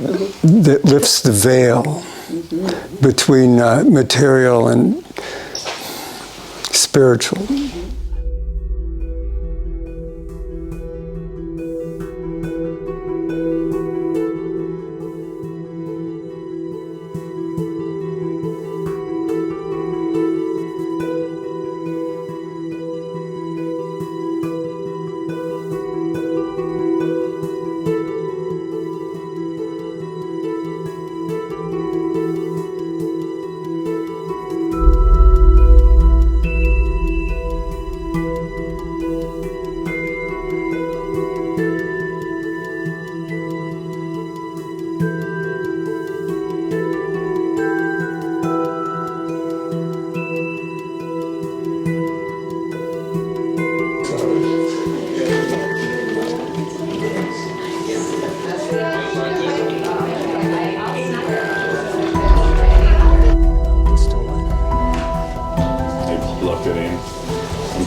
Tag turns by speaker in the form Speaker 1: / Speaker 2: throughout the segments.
Speaker 1: that lifts the veil between material and spiritual.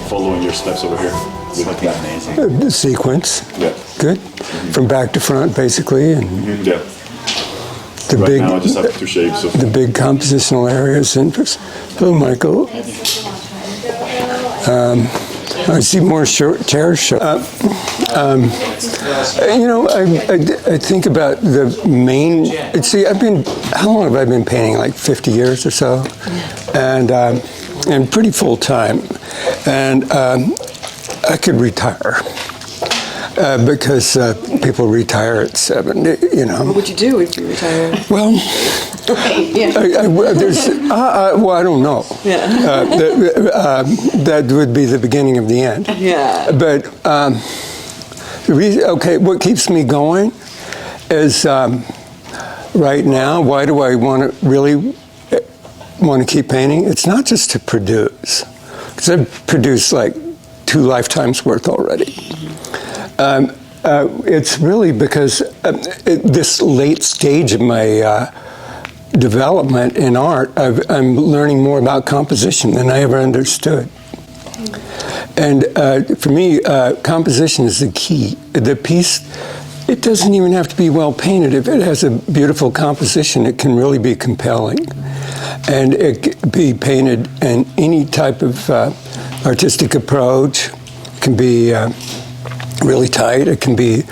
Speaker 2: Following your steps over here.
Speaker 1: The sequence.
Speaker 2: Yeah.
Speaker 1: Good. From back to front, basically, and
Speaker 2: Yeah.
Speaker 1: the
Speaker 2: Right
Speaker 1: big,
Speaker 2: now I just have 2 shapes of.
Speaker 1: the big compositional areas. And hello, Michael. I see more chairs show. I think about the main. See, how long have I been painting? Like 50 years or so, and pretty full time. And I could retire because people retire at 70.
Speaker 3: What would you do if you retired?
Speaker 1: Well, I don't know.
Speaker 3: Yeah.
Speaker 1: That would be the beginning of the end.
Speaker 3: Yeah.
Speaker 1: But what keeps me going is right now. Why do I really want to keep painting? It's not just to produce, because I've produced like 2 lifetimes worth already. It's really because this late stage of my development in art, I'm learning more about composition than I ever understood. And for me, composition is the key. The piece, it doesn't even have to be well painted. If it has a beautiful composition, it can really be compelling. And it can be painted in any type of artistic approach. It can be really tight. It can be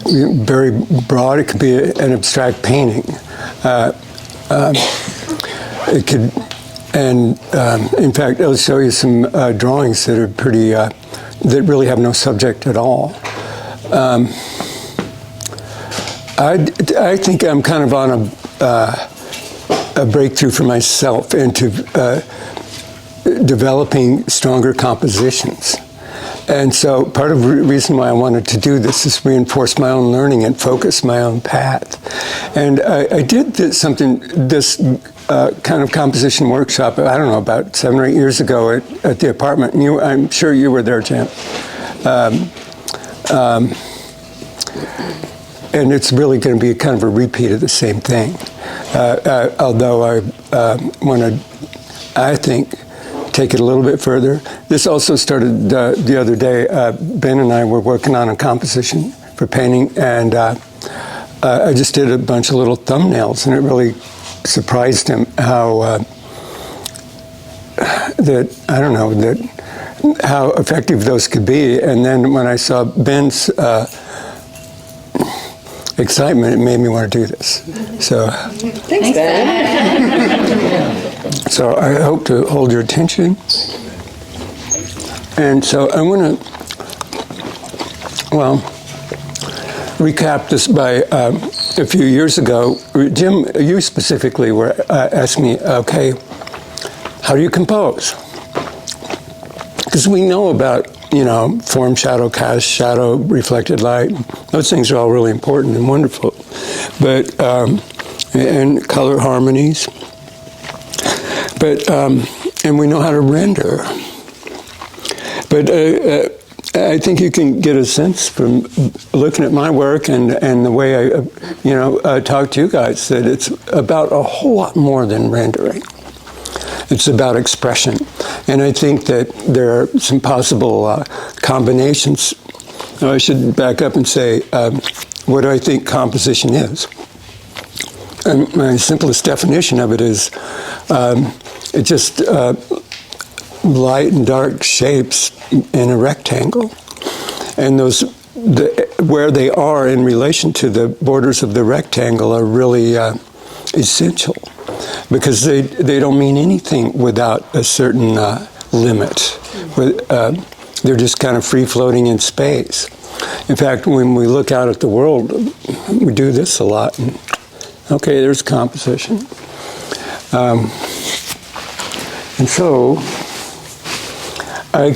Speaker 1: very broad. It could be an abstract painting. It could, and in fact, I'll show you some drawings that are pretty, that really have no subject at all. I think I'm kind of on a breakthrough for myself into developing stronger compositions. And so part of the reason why I wanted to do this is reinforce my own learning and focus my own path. And I did this kind of composition workshop, I don't know, about 7 or 8 years ago at the apartment. And I'm sure you were there, Jan. And it's really going to be kind of a repeat of the same thing. Although I want to, I think, take it a little bit further. This also started the other day. Ben and I were working on a composition for painting, and I just did a bunch of little thumbnails, and it really surprised him how how effective those could be. And then when I saw Ben's excitement, it made me want to do this. So
Speaker 3: Thanks, Ben.
Speaker 1: So I hope to hold your attention. And so I want to, recap this by a few years ago. Jim, you specifically were asking me, okay, how do you compose? Because we know about, form, shadow, cast, shadow, reflected light. Those things are all really important and wonderful. But, and color harmonies. But, and we know how to render. But I think you can get a sense from looking at my work and the way I, talk to you guys that it's about a whole lot more than rendering. It's about expression. And I think that there are some possible combinations. I should back up and say, what do I think composition is? and my simplest definition of it is it's just light and dark shapes in a rectangle. And where they are in relation to the borders of the rectangle are really essential, because they don't mean anything without a certain limit. They're just kind of free-floating in space. In fact, when we look out at the world, we do this a lot. And, okay, there's composition. And so, I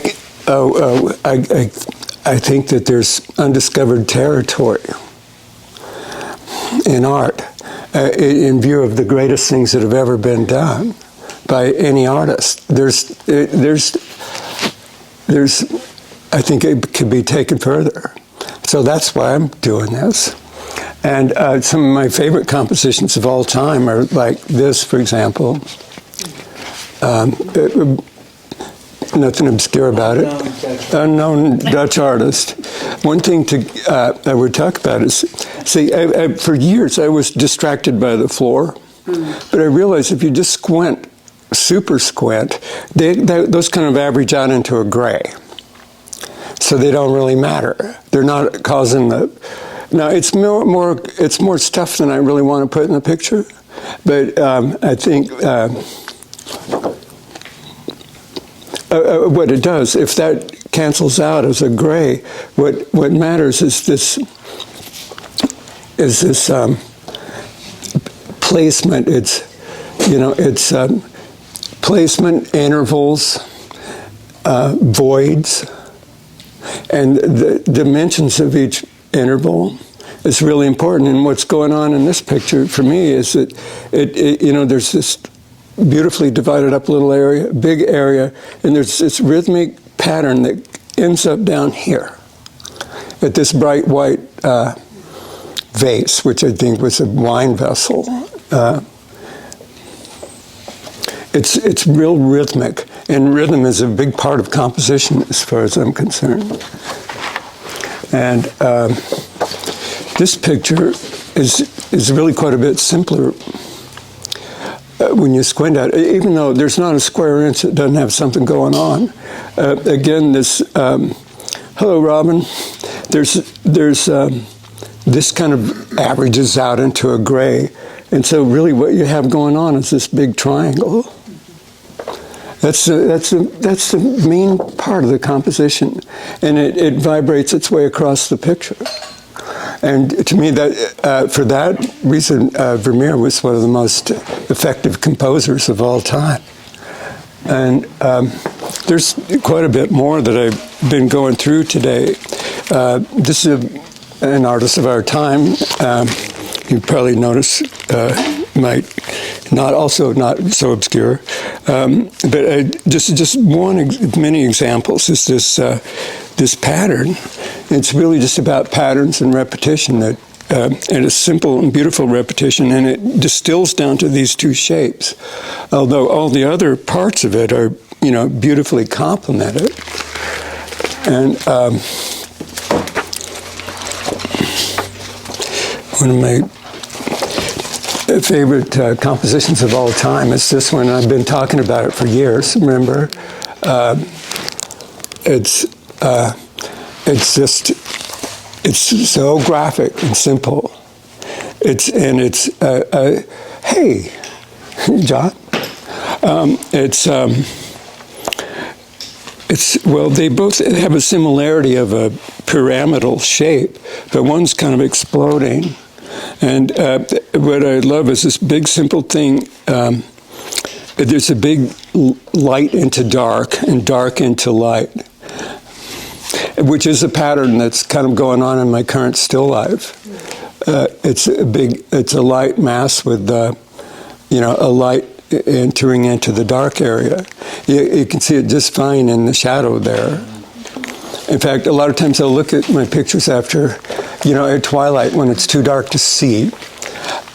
Speaker 1: think that there's undiscovered territory in art in view of the greatest things that have ever been done by any artist. I think it could be taken further. So that's why I'm doing this. And some of my favorite compositions of all time are like this, for example. Nothing obscure about it. Unknown Dutch artist. One thing I would talk about is, see, for years I was distracted by the floor, but I realized if you just squint, super squint, those kind of average out into a gray. So they don't really matter. They're not causing the... Now, it's more stuff than I really want to put in the picture, but I think... what it does, if that cancels out as a gray, what matters is this placement. It's placement, intervals, voids, and the dimensions of each interval is really important. And what's going on in this picture for me is that there's this beautifully divided up little area, big area, and there's this rhythmic pattern that ends up down here at this bright white vase, which I think was a wine vessel. It's real rhythmic, and rhythm is a big part of composition as far as I'm concerned. And this picture is really quite a bit simpler when you squint at it, even though there's not a square inch that doesn't have something going on. Again, this, hello, Robin. There's this kind of averages out into a gray. And so really what you have going on is this big triangle. That's the main part of the composition. And it vibrates its way across the picture. And to me, that for that reason, Vermeer was one of the most effective composers of all time. And there's quite a bit more that I've been going through today. This is an artist of our time. You probably notice, might not so obscure. But just one of many examples is this pattern. It's really just about patterns and repetition, and a simple and beautiful repetition, and it distills down to these two shapes. Although all the other parts of it are, beautifully complemented. And one of my favorite compositions of all time is this one. I've been talking about it for years. Remember, it's so graphic and simple. Hey, John. They both have a similarity of a pyramidal shape, but one's kind of exploding. And what I love is this big, simple thing. There's a big light into dark and dark into light, which is a pattern that's kind of going on in my current still life. It's a light mass with, a light entering into the dark area. You can see it just fine in the shadow there. In fact, a lot of times I'll look at my pictures after, at twilight when it's too dark to see,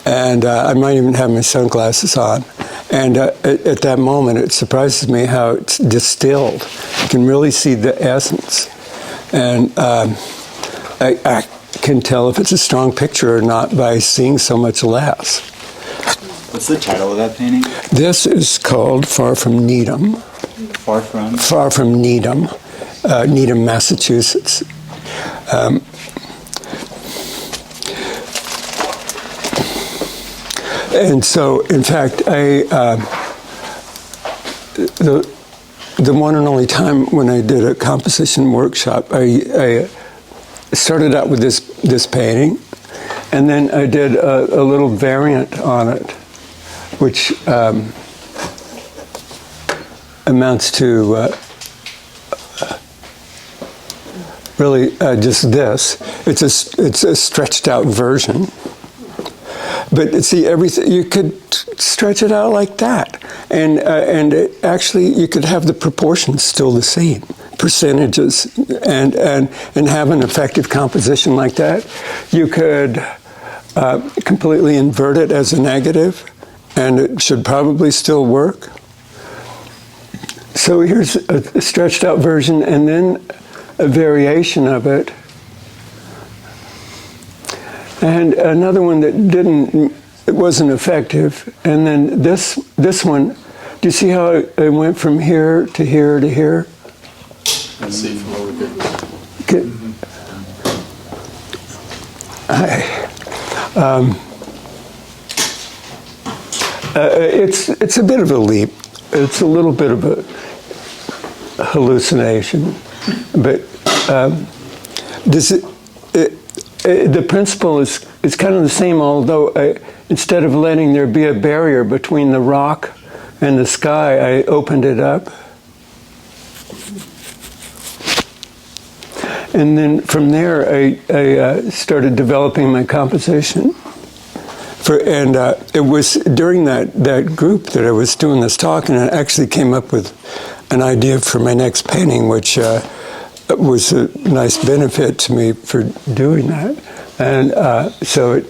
Speaker 1: and I might even have my sunglasses on. And at that moment, it surprises me how it's distilled. You can really see the essence. And I can tell if it's a strong picture or not by seeing so much less.
Speaker 4: What's the title of that painting?
Speaker 1: This is called Far from Needham.
Speaker 4: Far from?
Speaker 1: Far from Needham, Needham, Massachusetts. And so, in fact, the one and only time when I did a composition workshop, I started out with this painting, and then I did a little variant on it, which amounts to really just this. It's a stretched out version. But see, everything you could stretch it out like that, and actually you could have the proportions still the same, percentages, and have an effective composition like that. You could completely invert it as a negative, and it should probably still work. So here's a stretched out version, and then a variation of it. And another one that it wasn't effective. And then this one, do you see how it went from here to here to here?
Speaker 5: Let's see from over here.
Speaker 1: Okay. It's a bit of a leap. It's a little bit of a hallucination, but the principle is kind of the same, although instead of letting there be a barrier between the rock and the sky, I opened it up. And then from there, I started developing my composition. And it was during that group that I was doing this talk, and I actually came up with an idea for my next painting, which was a nice benefit to me for doing that. And so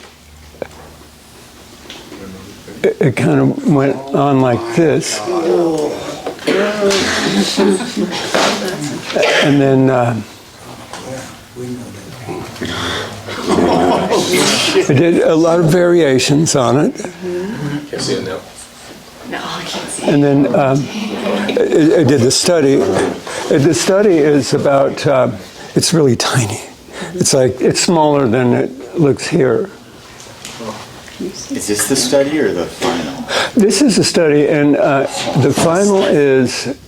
Speaker 1: it kind of went on like this. And then I did a lot of variations on it.
Speaker 5: Can't see it now.
Speaker 6: No, I can't see.
Speaker 1: And then I did the study. The study is about, it's really tiny. It's smaller than it looks here.
Speaker 4: Is this the study or the final?
Speaker 1: This is a study, and the final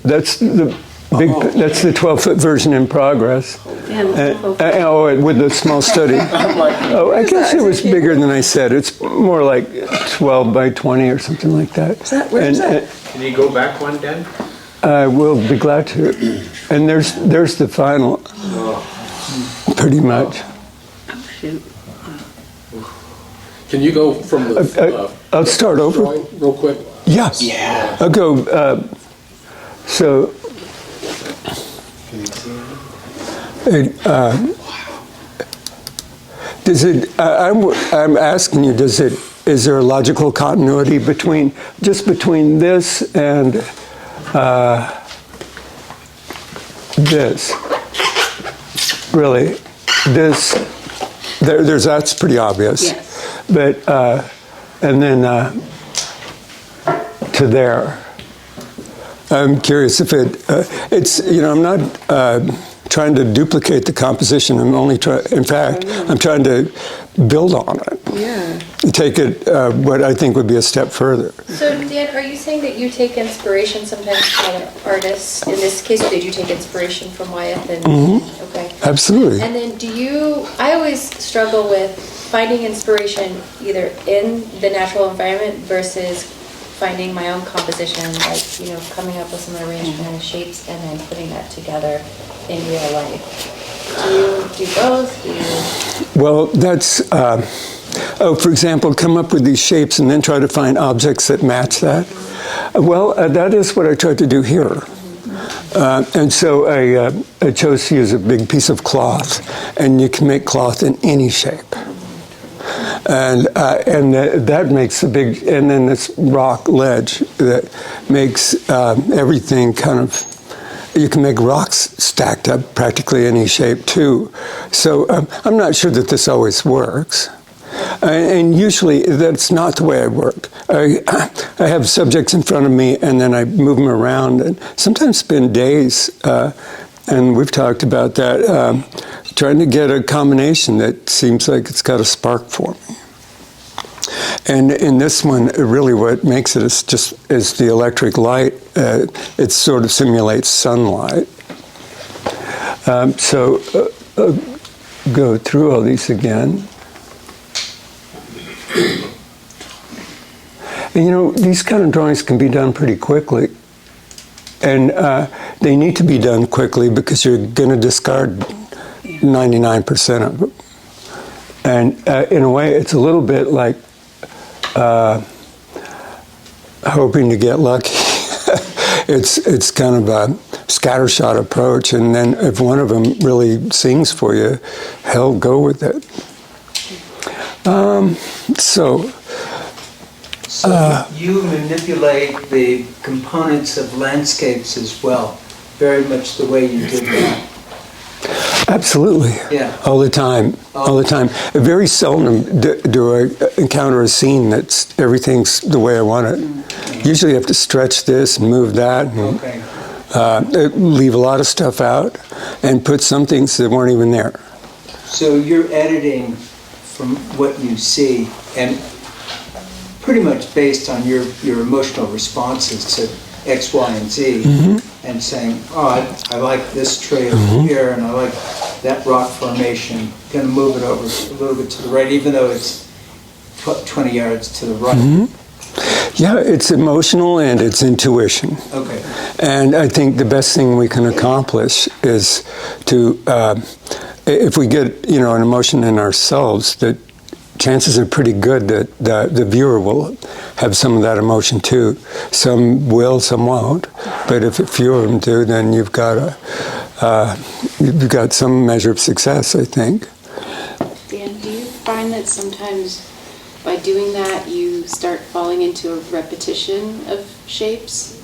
Speaker 1: that's the 12-foot version in progress. With the small study. I guess it was bigger than I said. It's more like 12 by 20 or something like that.
Speaker 3: Where's that?
Speaker 5: Can you go back one, Dan?
Speaker 1: I will be glad to. And there's the final, pretty much.
Speaker 5: Can you go from the
Speaker 1: I'll start over.
Speaker 5: drawing real quick?
Speaker 1: Yes.
Speaker 4: Yeah.
Speaker 1: I'll go. So. Does it? I'm asking you. Is there a logical continuity between this and this? Really, this. That's pretty obvious.
Speaker 6: Yes.
Speaker 1: But and then to there. I'm curious if it's. I'm not. Trying to duplicate the composition. I'm trying to build on it.
Speaker 3: Yeah.
Speaker 1: Take it what I think would be a step further.
Speaker 6: So, Dan, are you saying that you take inspiration sometimes from artists? In this case, did you take inspiration from Wyeth? Okay.
Speaker 1: Absolutely.
Speaker 6: And then I always struggle with finding inspiration either in the natural environment versus finding my own composition, like, coming up with some arrangement and shapes and then putting that together in real life. Do you do both?
Speaker 1: Well, that's, for example, come up with these shapes and then try to find objects that match that. Well, that is what I tried to do here. And so I chose to use a big piece of cloth, and you can make cloth in any shape. And that makes a big, and then this rock ledge that makes everything kind of, you can make rocks stacked up practically any shape too. So I'm not sure that this always works, And usually that's not the way I work. I have subjects in front of me and then I move them around, and sometimes spend days, and we've talked about that, trying to get a combination that seems like it's got a spark for me. And in this one, really what makes it is the electric light. It sort of simulates sunlight. Go through all these again. And these kind of drawings can be done pretty quickly. And they need to be done quickly because you're going to discard 99% of them. And in a way, it's a little bit like hoping to get lucky. It's kind of a scattershot approach, and then if one of them really sings for you, hell, go with it. So
Speaker 7: you manipulate the components of landscapes as well, very much the way you did that.
Speaker 1: Absolutely.
Speaker 7: Yeah.
Speaker 1: All the time. All the time. Very seldom do I encounter a scene that's everything's the way I want it. Mm-hmm. Usually I have to stretch this and move that and leave a lot of stuff out and put some things that weren't even there.
Speaker 7: So you're editing from what you see and pretty much based on your emotional responses to X, Y, and Z, mm-hmm. and saying, I like this tree over mm-hmm. here, and I like that rock formation. Going to move it over a little bit to the right, even though it's 20 yards to the right. Mm-hmm.
Speaker 1: Yeah, it's emotional and it's intuition.
Speaker 7: Okay.
Speaker 1: And I think the best thing we can accomplish is to, if we get an emotion in ourselves, that chances are pretty good that the viewer will have some of that emotion too. Some will, some won't. But if a few of them do, then you've got some measure of success, I think.
Speaker 8: Dan, do you find that sometimes by doing that you start falling into a repetition of shapes?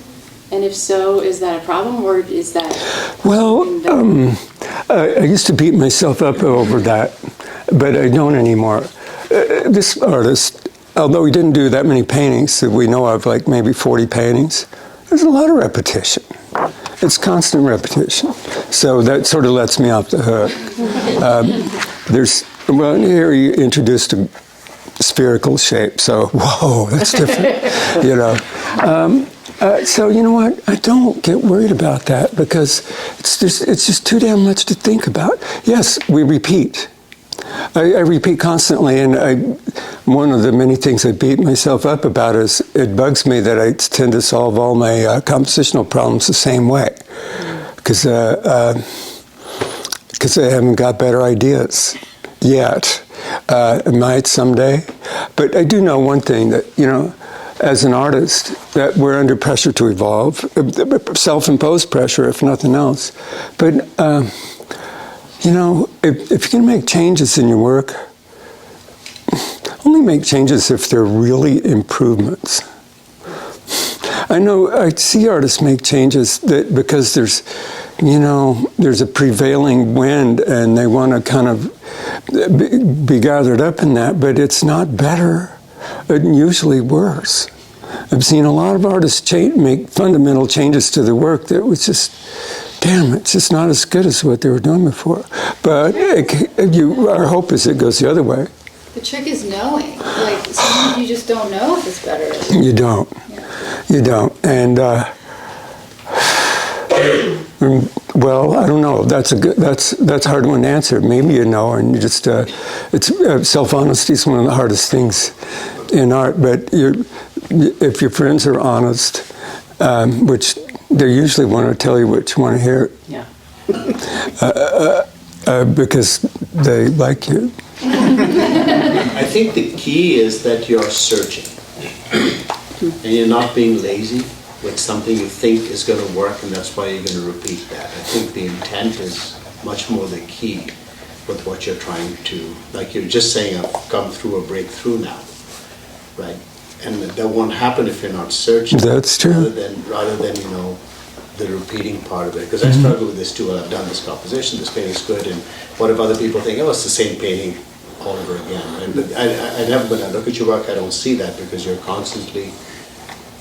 Speaker 8: And if so, is that a problem, or is that...
Speaker 1: Well, I used to beat myself up over that, but I don't anymore. This artist, although he didn't do that many paintings that we know of, like maybe 40 paintings, there's a lot of repetition. It's constant repetition. So that sort of lets me off the hook. Here he introduced a spherical shape, so whoa, that's different, So you know what? I don't get worried about that because it's just too damn much to think about. Yes, we repeat. I repeat constantly, and one of the many things I beat myself up about is it bugs me that I tend to solve all my compositional problems the same way, because I haven't got better ideas yet. I might someday, but I do know one thing, that as an artist, that we're under pressure to evolve, self-imposed pressure, if nothing else. But if you're going to make changes in your work, only make changes if they're really improvements. I see artists make changes that because there's a prevailing wind and they want to kind of be gathered up in that, but it's not better. It's usually worse. I've seen a lot of artists make fundamental changes to their work that was just, it's just not as good as what they were doing before. But our hope is it goes the other way.
Speaker 9: The trick is knowing. Like, sometimes you just don't know if it's better.
Speaker 1: You don't. Yeah. You don't. And, well, I don't know. That's a hard one to answer. Maybe you know, and you just, self-honesty is one of the hardest things in art. But if your friends are honest, which they usually want to tell you what you want to hear,
Speaker 8: yeah.
Speaker 1: because they like you.
Speaker 10: I think the key is that you're searching and you're not being lazy with something you think is going to work, and that's why you're going to repeat that. I think the intent is much more the key with what you're trying to, like you're just saying, I've come through a breakthrough now, right? And that won't happen if you're not searching.
Speaker 1: That's true.
Speaker 10: Rather than the repeating part of it. Because I struggle with this too. Well, I've done this composition, this painting's good, and what if other people think, oh, it's the same painting all over again. And I never, when I look at your work, I don't see that because you're constantly,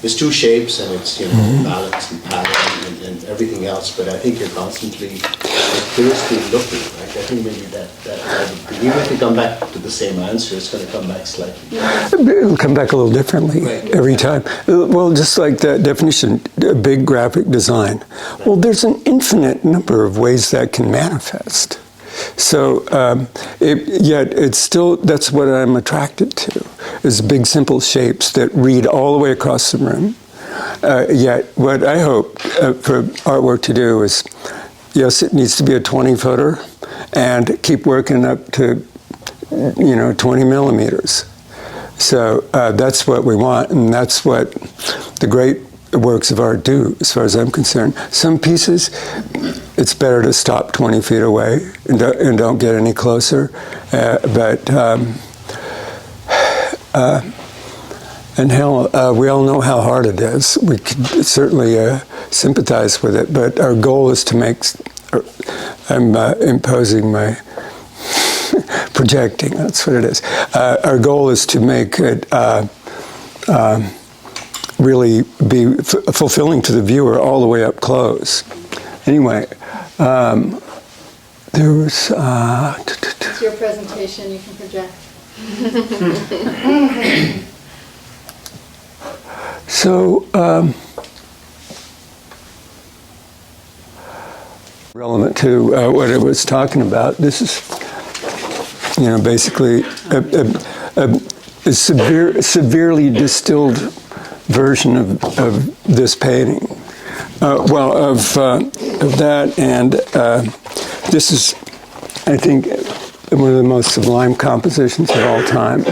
Speaker 10: it's two shapes and it's, balance and pattern and everything else, but I think you're constantly curiously looking, right? I think maybe that even if you come back to the same answer, it's going to come back slightly.
Speaker 1: It'll come back a little differently every time. Well, just like that definition, big graphic design. Well, there's an infinite number of ways that can manifest. So, yet it's still, that's what I'm attracted to, is big, simple shapes that read all the way across the room. Yet what I hope for artwork to do is, yes, it needs to be a 20-footer and keep working up to, 20 millimeters. So that's what we want, and that's what the great works of art do, as far as I'm concerned. Some pieces, it's better to stop 20 feet away and don't get any closer. And hell, we all know how hard it is. We can certainly sympathize with it, but our goal is to make, I'm imposing my, projecting, that's what it is. Our goal is to make it really be fulfilling to the viewer all the way up close. Anyway, there was...
Speaker 9: It's your presentation, you can project.
Speaker 1: So, relevant to what I was talking about, this is, basically a severely distilled version of this painting. Of that, and this is, I think, one of the most sublime compositions of all time,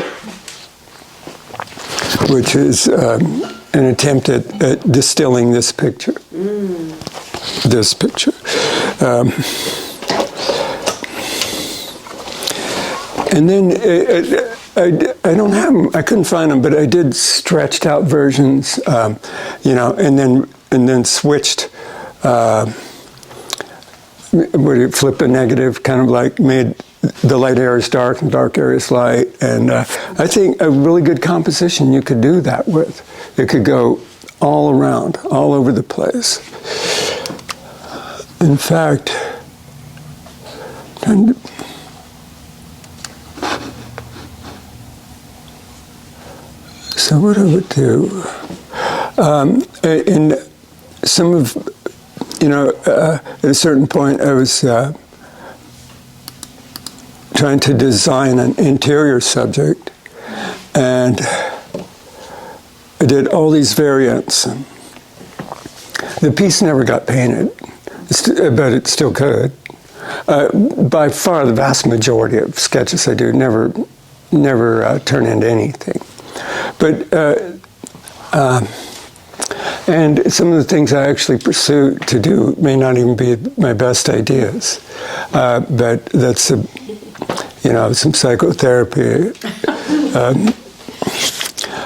Speaker 1: which is an attempt at distilling this picture. This picture. And then I don't have them. I couldn't find them, but I did stretched out versions, and then switched. Where you flip a negative, kind of like made the light areas dark and dark areas light. And I think a really good composition you could do that with. It could go all around, all over the place. In fact, so what I would do, in some of, at a certain point I was trying to design an interior subject, and I did all these variants. The piece never got painted, but it still could. By far, the vast majority of sketches I do never turn into anything. But and some of the things I actually pursue to do may not even be my best ideas, but that's some psychotherapy.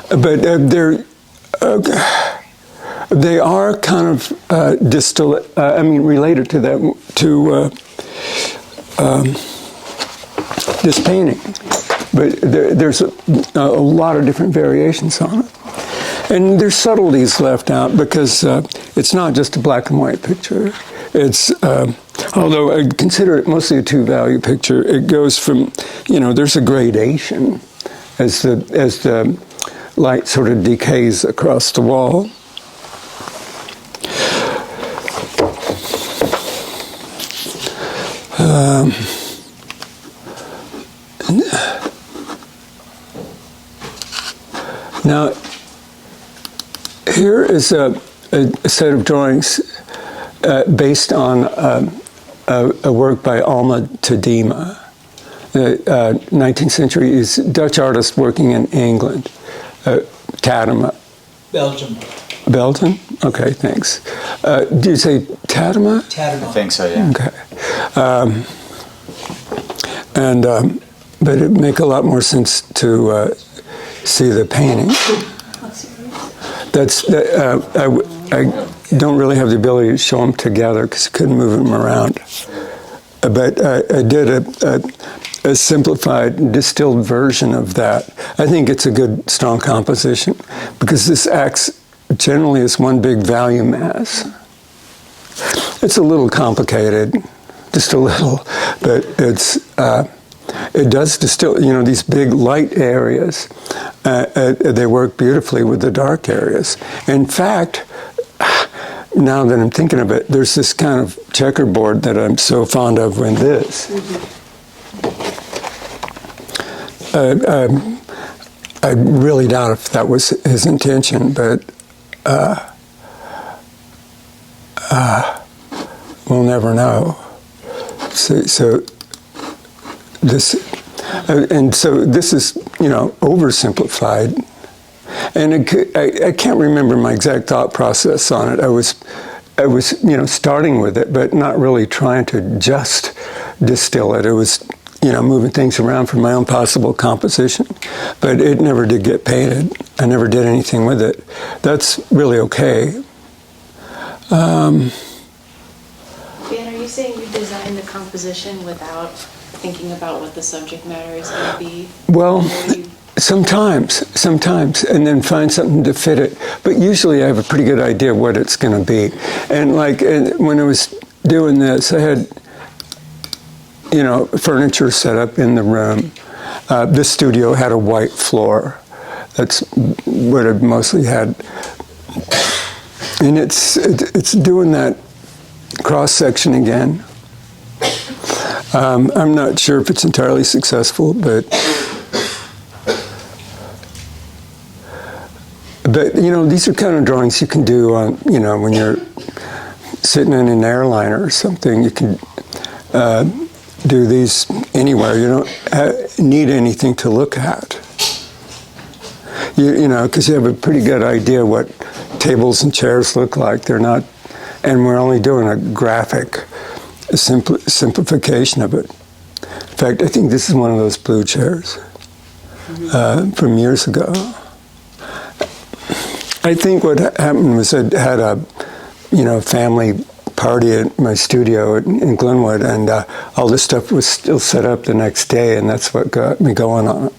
Speaker 1: But they are kind of related to that, to this painting. But there's a lot of different variations on it. And there's subtleties left out because it's not just a black and white picture. It's, although I consider it mostly a two-value picture, it goes from, there's a gradation as the light sort of decays across the wall. Now, here is a set of drawings based on a work by Alma Tadema, the 19th century is Dutch artist working in England. Tadema.
Speaker 7: Belgium.
Speaker 1: Belgium? Okay, thanks. Do you say Tadema?
Speaker 7: Tadema.
Speaker 4: I think so, yeah.
Speaker 1: Okay. But it'd make a lot more sense to see the painting. I don't really have the ability to show them together because I couldn't move them around. But I did a simplified, distilled version of that. I think it's a good, strong composition because this acts generally as one big value mass. It's a little complicated, just a little, but it does distill, these big light areas, they work beautifully with the dark areas. In fact, now that I'm thinking of it, there's this kind of checkerboard that I'm so fond of in this. I really doubt if that was his intention, but we'll never know. So this is, oversimplified. And I can't remember my exact thought process on it. I was, starting with it, but not really trying to just distill it. It was, moving things around for my own possible composition. But it never did get painted. I never did anything with it. That's really okay.
Speaker 8: Dan, are you saying you designed the composition without thinking about what the subject matter is going to be?
Speaker 1: Well, sometimes, and then find something to fit it. But usually I have a pretty good idea what it's going to be. And when I was doing this, I had, furniture set up in the room. This studio had a white floor. That's what I mostly had. And it's doing that cross-section again. I'm not sure if it's entirely successful, but these are kind of drawings you can do on, when you're sitting in an airliner or something. You can do these anywhere. You don't need anything to look at. Because you have a pretty good idea what tables and chairs look like. They're not, and we're only doing a graphic simplification of it. In fact, I think this is one of those blue chairs from years ago. I think what happened was I had a, family party at my studio in Glenwood, and all this stuff was still set up the next day, and that's what got me going on it.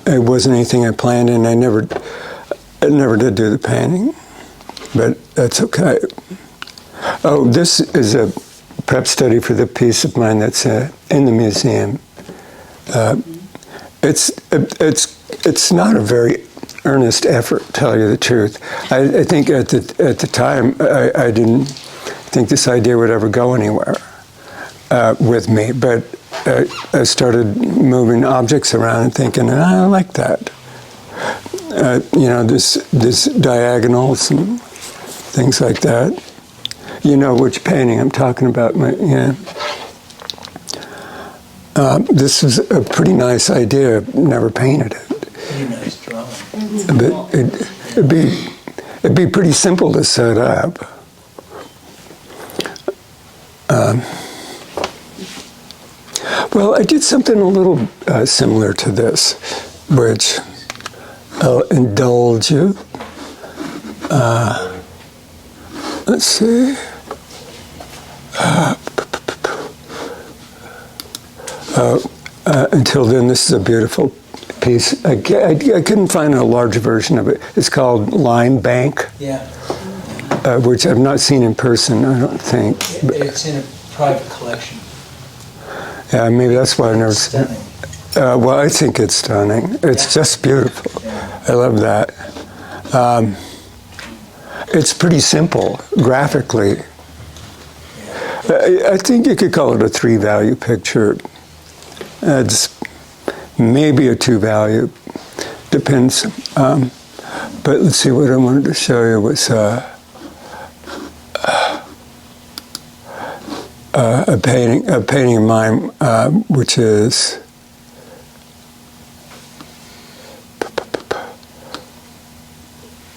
Speaker 1: It wasn't anything I planned, and I never did do the painting, but that's okay. Oh, this is a prep study for the piece of mine that's in the museum. It's not a very earnest effort, to tell you the truth. I think at the time I didn't think this idea would ever go anywhere with me, but I started moving objects around and thinking, I like that. This diagonals and things like that. You know which painting I'm talking about. This is a pretty nice idea. I've never painted it.
Speaker 7: Pretty nice drawing.
Speaker 1: But it'd be pretty simple to set up. Well, I did something a little similar to this, which I'll indulge you. Let's see. Until then, this is a beautiful piece. I couldn't find a large version of it. It's called Lime Bank, which I've not seen in person, I don't think.
Speaker 7: It's in a private collection.
Speaker 1: Yeah, maybe that's why I've never seen it. Well, I think it's stunning. It's just beautiful. I love that. It's pretty simple, graphically. I think you could call it a 3-value picture. It's maybe a 2-value, depends. But let's see, what I wanted to show you was a painting of mine, which is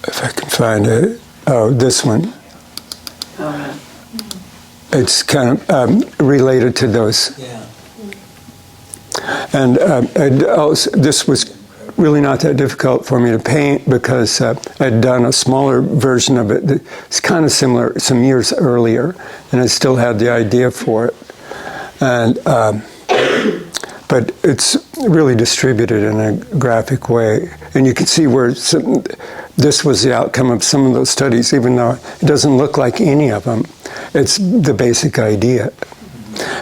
Speaker 1: if I can find it. Oh, this one. It's kind of related to those.
Speaker 7: Yeah.
Speaker 1: And this was really not that difficult for me to paint because I'd done a smaller version of it. It's kind of similar some years earlier, and I still had the idea for it. And but it's really distributed in a graphic way. And you can see where this was the outcome of some of those studies, even though it doesn't look like any of them. It's the basic idea.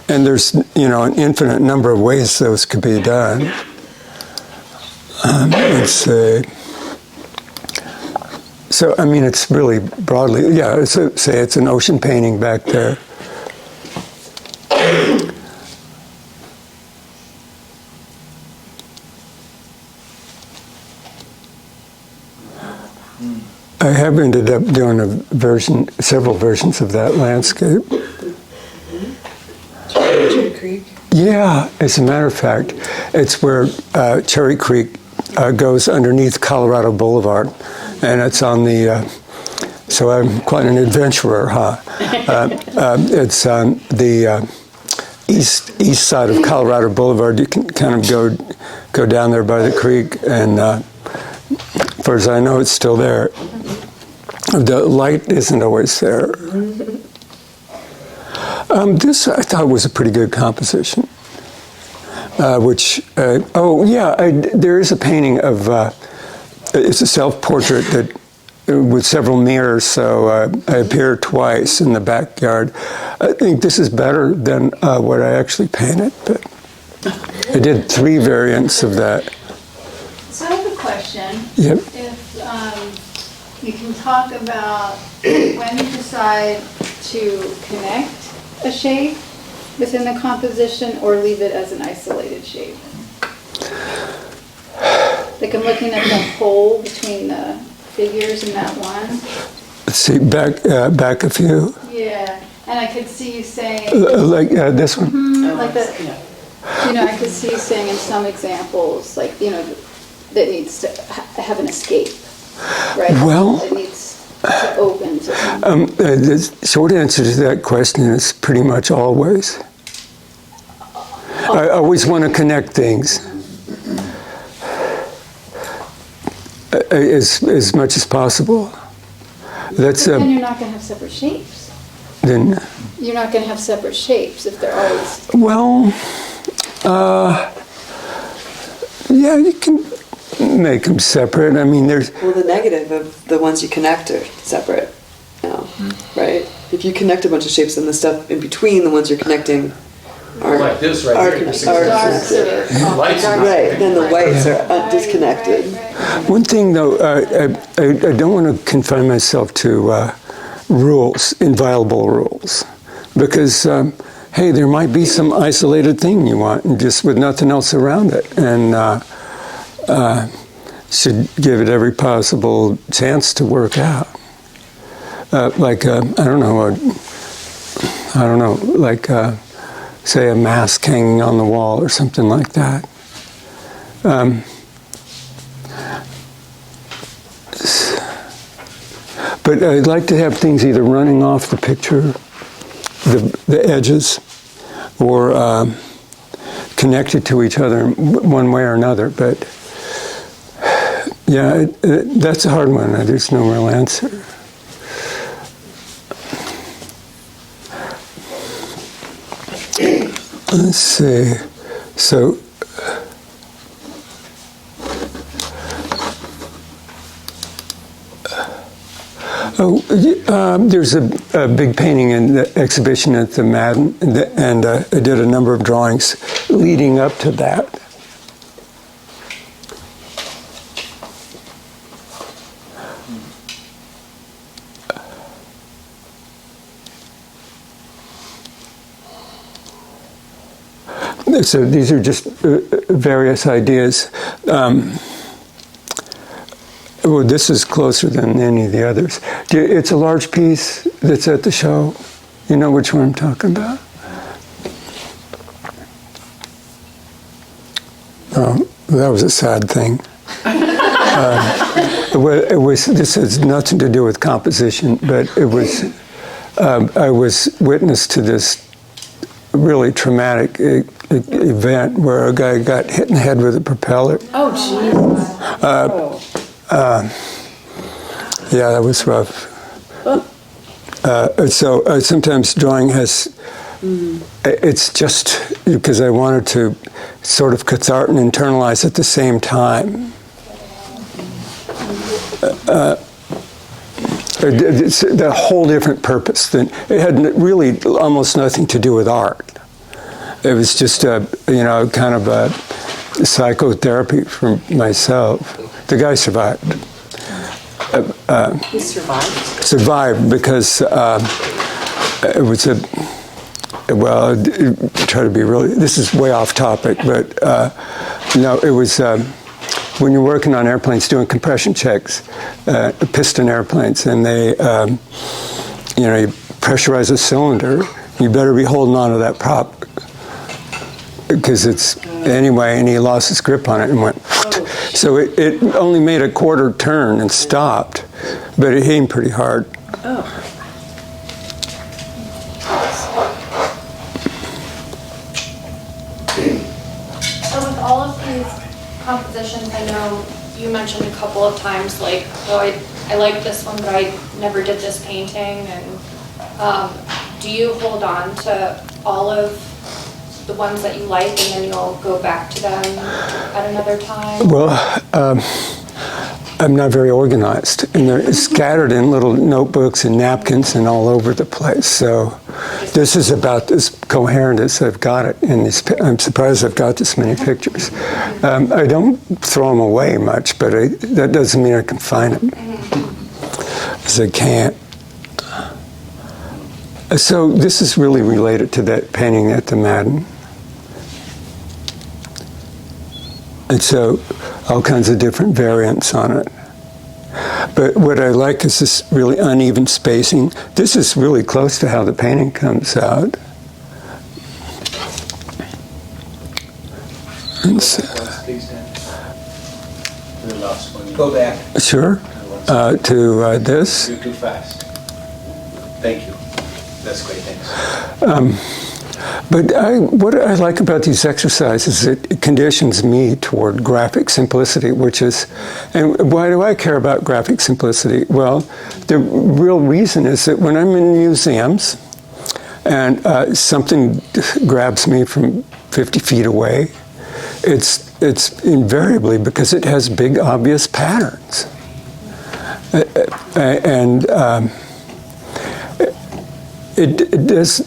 Speaker 1: And there's, an infinite number of ways those could be done. Let's see. So, I mean, it's really broadly, say it's an ocean painting back there. I have ended up doing several versions of that landscape.
Speaker 3: Cherry Creek.
Speaker 1: Yeah, as a matter of fact, it's where Cherry Creek goes underneath Colorado Boulevard, and it's on the. So I'm quite an adventurer, huh? It's on the east side of Colorado Boulevard. You can kind of go down there by the creek, and as far as I know, it's still there. The light isn't always there. This I thought was a pretty good composition. There is a painting of, it's a self-portrait that with several mirrors, so I appear twice in the backyard. I think this is better than what I actually painted, but I did 3 variants of that.
Speaker 9: So I have a question.
Speaker 1: Yep.
Speaker 9: If you can talk about when you decide to connect a shape within the composition or leave it as an isolated shape. Like I'm looking at the hole between the figures in that one.
Speaker 1: Let's see, back a few.
Speaker 9: Yeah, and I could see you saying...
Speaker 1: like this one?
Speaker 9: Like that, I could see you saying in some examples, like, that needs to have an escape, right?
Speaker 1: Well...
Speaker 9: It needs to open to something.
Speaker 1: The short answer to that question is pretty much always. I always want to connect things as much as possible. That's
Speaker 9: then you're not going to have separate shapes.
Speaker 1: Then
Speaker 9: you're not going to have separate shapes if they're always.
Speaker 1: Well, you can make them separate. I mean, there's.
Speaker 3: Well, the negative of the ones you connect are separate now, right? If you connect a bunch of shapes, then the stuff in between the ones you're connecting are
Speaker 5: Like this right here.
Speaker 3: connected.
Speaker 5: Lights are
Speaker 3: Right, then the whites are disconnected.
Speaker 1: One thing, though, I don't want to confine myself to rules, inviolable rules, because, hey, there might be some isolated thing you want, and just with nothing else around it, and should give it every possible chance to work out. Say a mask hanging on the wall or something like that. But I'd like to have things either running off the picture, the edges, or connected to each other one way or another. But yeah, that's a hard one. There's no real answer. Let's see. So, there's a big painting in the exhibition at the Madden, and I did a number of drawings leading up to that. So these are just various ideas. Well, this is closer than any of the others. It's a large piece that's at the show. You know which one I'm talking about? Oh, that was a sad thing. This has nothing to do with composition, but it was. I was witness to this really traumatic event where a guy got hit in the head with a propeller.
Speaker 8: Oh, Jesus.
Speaker 1: Yeah, that was rough. So sometimes drawing has, it's just because I wanted to sort of cathartic and internalized at the same time. It's a whole different purpose. It had really almost nothing to do with art. It was just kind of a psychotherapy for myself. The guy survived.
Speaker 3: He survived?
Speaker 1: Survived because it was try to be really, this is way off topic, but it was when you're working on airplanes doing compression checks, piston airplanes, and they, you pressurize a cylinder, you better be holding on to that prop because it's, anyway, and he lost his grip on it and went, so it only made a quarter turn and stopped, but it hit him pretty hard.
Speaker 3: Oh.
Speaker 11: So with all of these compositions, I know you mentioned a couple of times, like, oh, I like this one, but I never did this painting. And do you hold on to all of the ones that you like, and then you'll go back to them at another time?
Speaker 1: Well, I'm not very organized, and they're scattered in little notebooks and napkins and all over the place. So this is about as coherent as I've got it. And I'm surprised I've got this many pictures. I don't throw them away much, but that doesn't mean I can find them, because I can't. So this is really related to that painting at the Madden. And so all kinds of different variants on it. But what I like is this really uneven spacing. This is really close to how the painting comes out. And so,
Speaker 10: The last one.
Speaker 7: Go back.
Speaker 1: sure. To this.
Speaker 10: You're too fast. Thank you. That's great, thanks.
Speaker 1: But what I like about these exercises is it conditions me toward graphic simplicity, which is, and why do I care about graphic simplicity? Well, the real reason is that when I'm in museums and something grabs me from 50 feet away, it's invariably because it has big, obvious patterns. This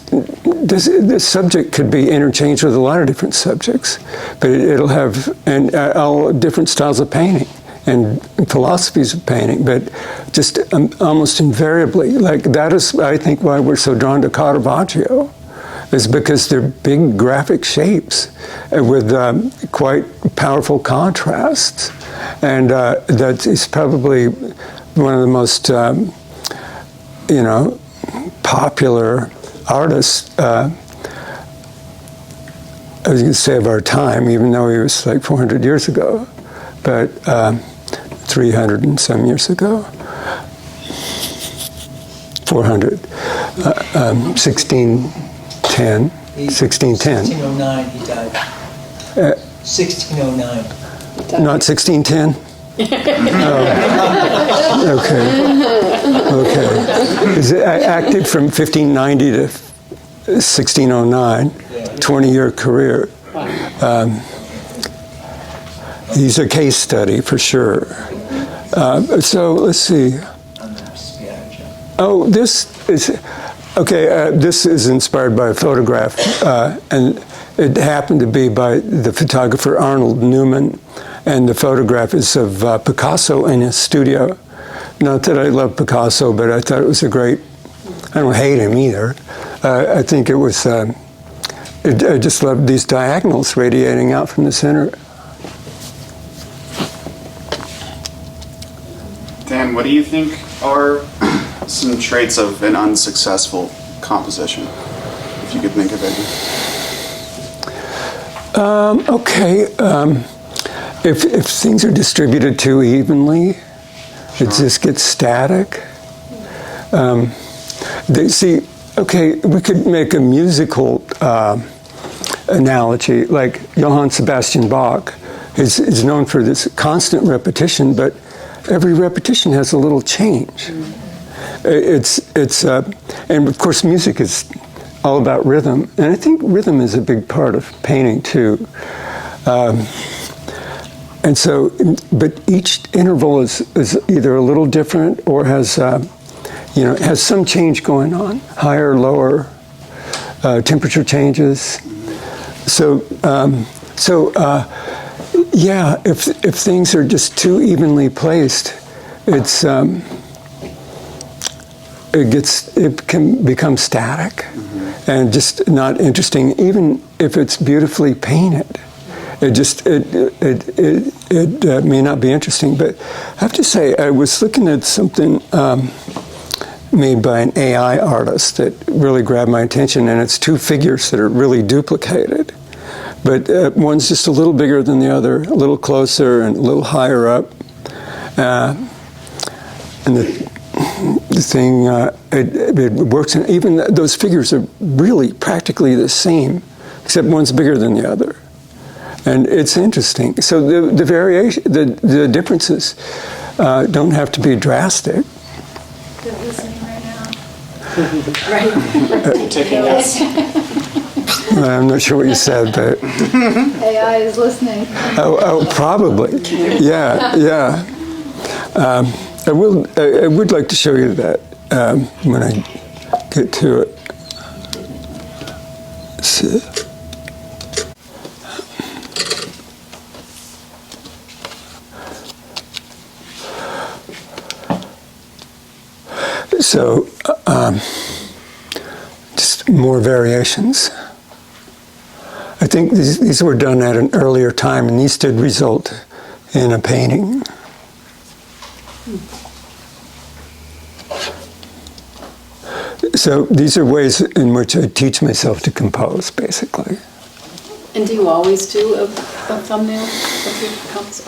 Speaker 1: subject could be interchanged with a lot of different subjects, but it'll have all different styles of painting and philosophies of painting, but just almost invariably, like that is, I think, why we're so drawn to Caravaggio, is because they're big graphic shapes with quite powerful contrasts, and that is probably one of the most, popular artists, I was going to say of our time, even though he was like 400 years ago, but 300 and some years ago. 400. 1610.
Speaker 7: 1609 he died. 1609.
Speaker 1: Not 1610? Okay. Is it active from 1590 to 1609, 20-year career. He's a case study for sure. So let's see. Oh, this is okay. This is inspired by a photograph, and it happened to be by the photographer Arnold Newman. And the photograph is of Picasso in his studio. Not that I love Picasso, but I thought it was a great, I don't hate him either. I think it was, I just loved these diagonals radiating out from the center.
Speaker 12: Dan, what do you think are some traits of an unsuccessful composition, if you could think of any?
Speaker 1: Okay. If things are distributed too evenly, it just gets static. We could make a musical analogy, like Johann Sebastian Bach is known for this constant repetition, but every repetition has a little change. And of course music is all about rhythm, and I think rhythm is a big part of painting too. And so, but each interval is either a little different or has, has some change going on, higher, lower, temperature changes. So, yeah, if things are just too evenly placed, it can become static and just not interesting. Even if it's beautifully painted, it may not be interesting. But I have to say, I was looking at something made by an AI artist that really grabbed my attention, and it's two figures that are really duplicated. But one's just a little bigger than the other, a little closer and a little higher up. And the thing, it works, and even those figures are really practically the same, except one's bigger than the other. And it's interesting. So the variation, the differences don't have to be drastic.
Speaker 9: They're listening right now.
Speaker 8: Right.
Speaker 4: Taking notes.
Speaker 1: I'm not sure what you said, but
Speaker 9: AI is listening.
Speaker 1: oh, probably, yeah. I would like to show you that when I get to it. So, just more variations. I think these were done at an earlier time, and these did result in a painting. So these are ways in which I teach myself to compose, basically.
Speaker 8: And do you always do a thumbnail of your comics?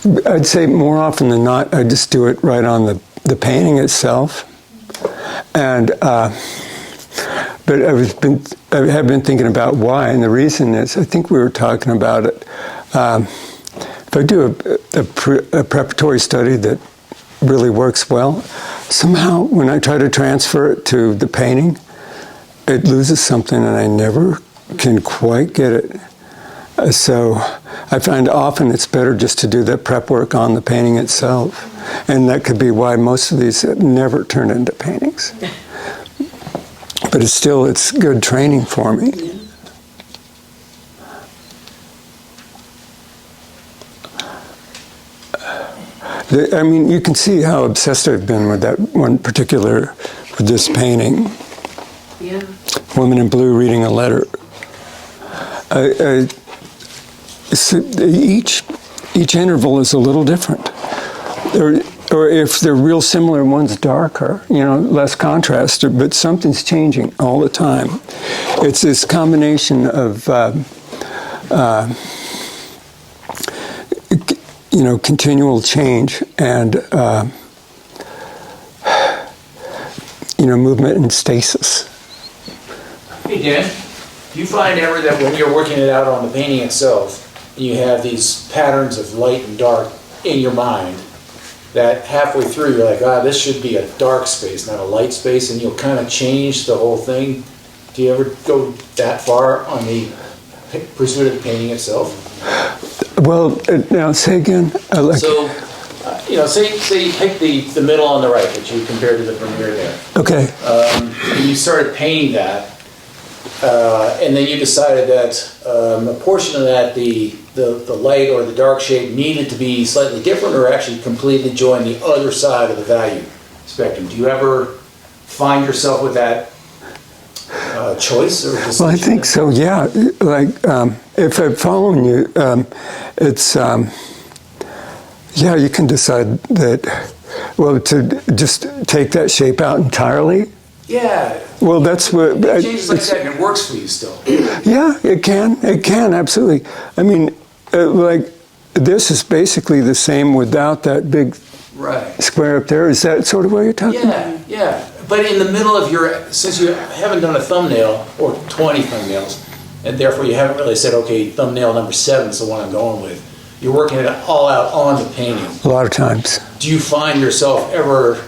Speaker 8: Okay.
Speaker 1: I'd say more often than not, I just do it right on the painting itself. And but I have been thinking about why, and the reason is, I think we were talking about it. If I do a preparatory study that really works well, somehow when I try to transfer it to the painting, it loses something, and I never can quite get it. So I find often it's better just to do that prep work on the painting itself. And that could be why most of these never turn into paintings. But it's good training for me. I mean, you can see how obsessed I've been with that with this painting.
Speaker 8: Yeah.
Speaker 1: Woman in blue reading a letter. Each interval is a little different. Or if they're real similar, one's darker, less contrast, but something's changing all the time. It's this combination of, continual change and, movement and stasis.
Speaker 13: Hey, Dan, do you find ever that when you're working it out on the painting itself, you have these patterns of light and dark in your mind, that halfway through you're like, this should be a dark space, not a light space, and you'll kind of change the whole thing? Do you ever go that far on the pursuit of the painting itself?
Speaker 1: Well, now say again.
Speaker 13: Say you pick the middle on the right that you compared to the premiere there.
Speaker 1: Okay.
Speaker 13: And you started painting that, and then you decided that a portion of that, the light or the dark shade, needed to be slightly different, or actually completely join the other side of the value spectrum. Do you ever find yourself with that choice or decision?
Speaker 1: Well, I think so. Yeah. Like if I'm following you, it's you can decide that. Well, to just take that shape out entirely.
Speaker 13: Yeah.
Speaker 1: Well, that's what.
Speaker 13: It changes like that, and it works for you still.
Speaker 1: Yeah, it can. It can, absolutely. I mean, this is basically the same without that big square up there. Is that sort of what you're talking about?
Speaker 13: Yeah. But in the middle of since you haven't done a thumbnail, or 20 thumbnails, and therefore you haven't really said, okay, thumbnail number 7 is the one I'm going with. You're working it all out on the painting.
Speaker 1: A lot of times.
Speaker 13: Do you find yourself ever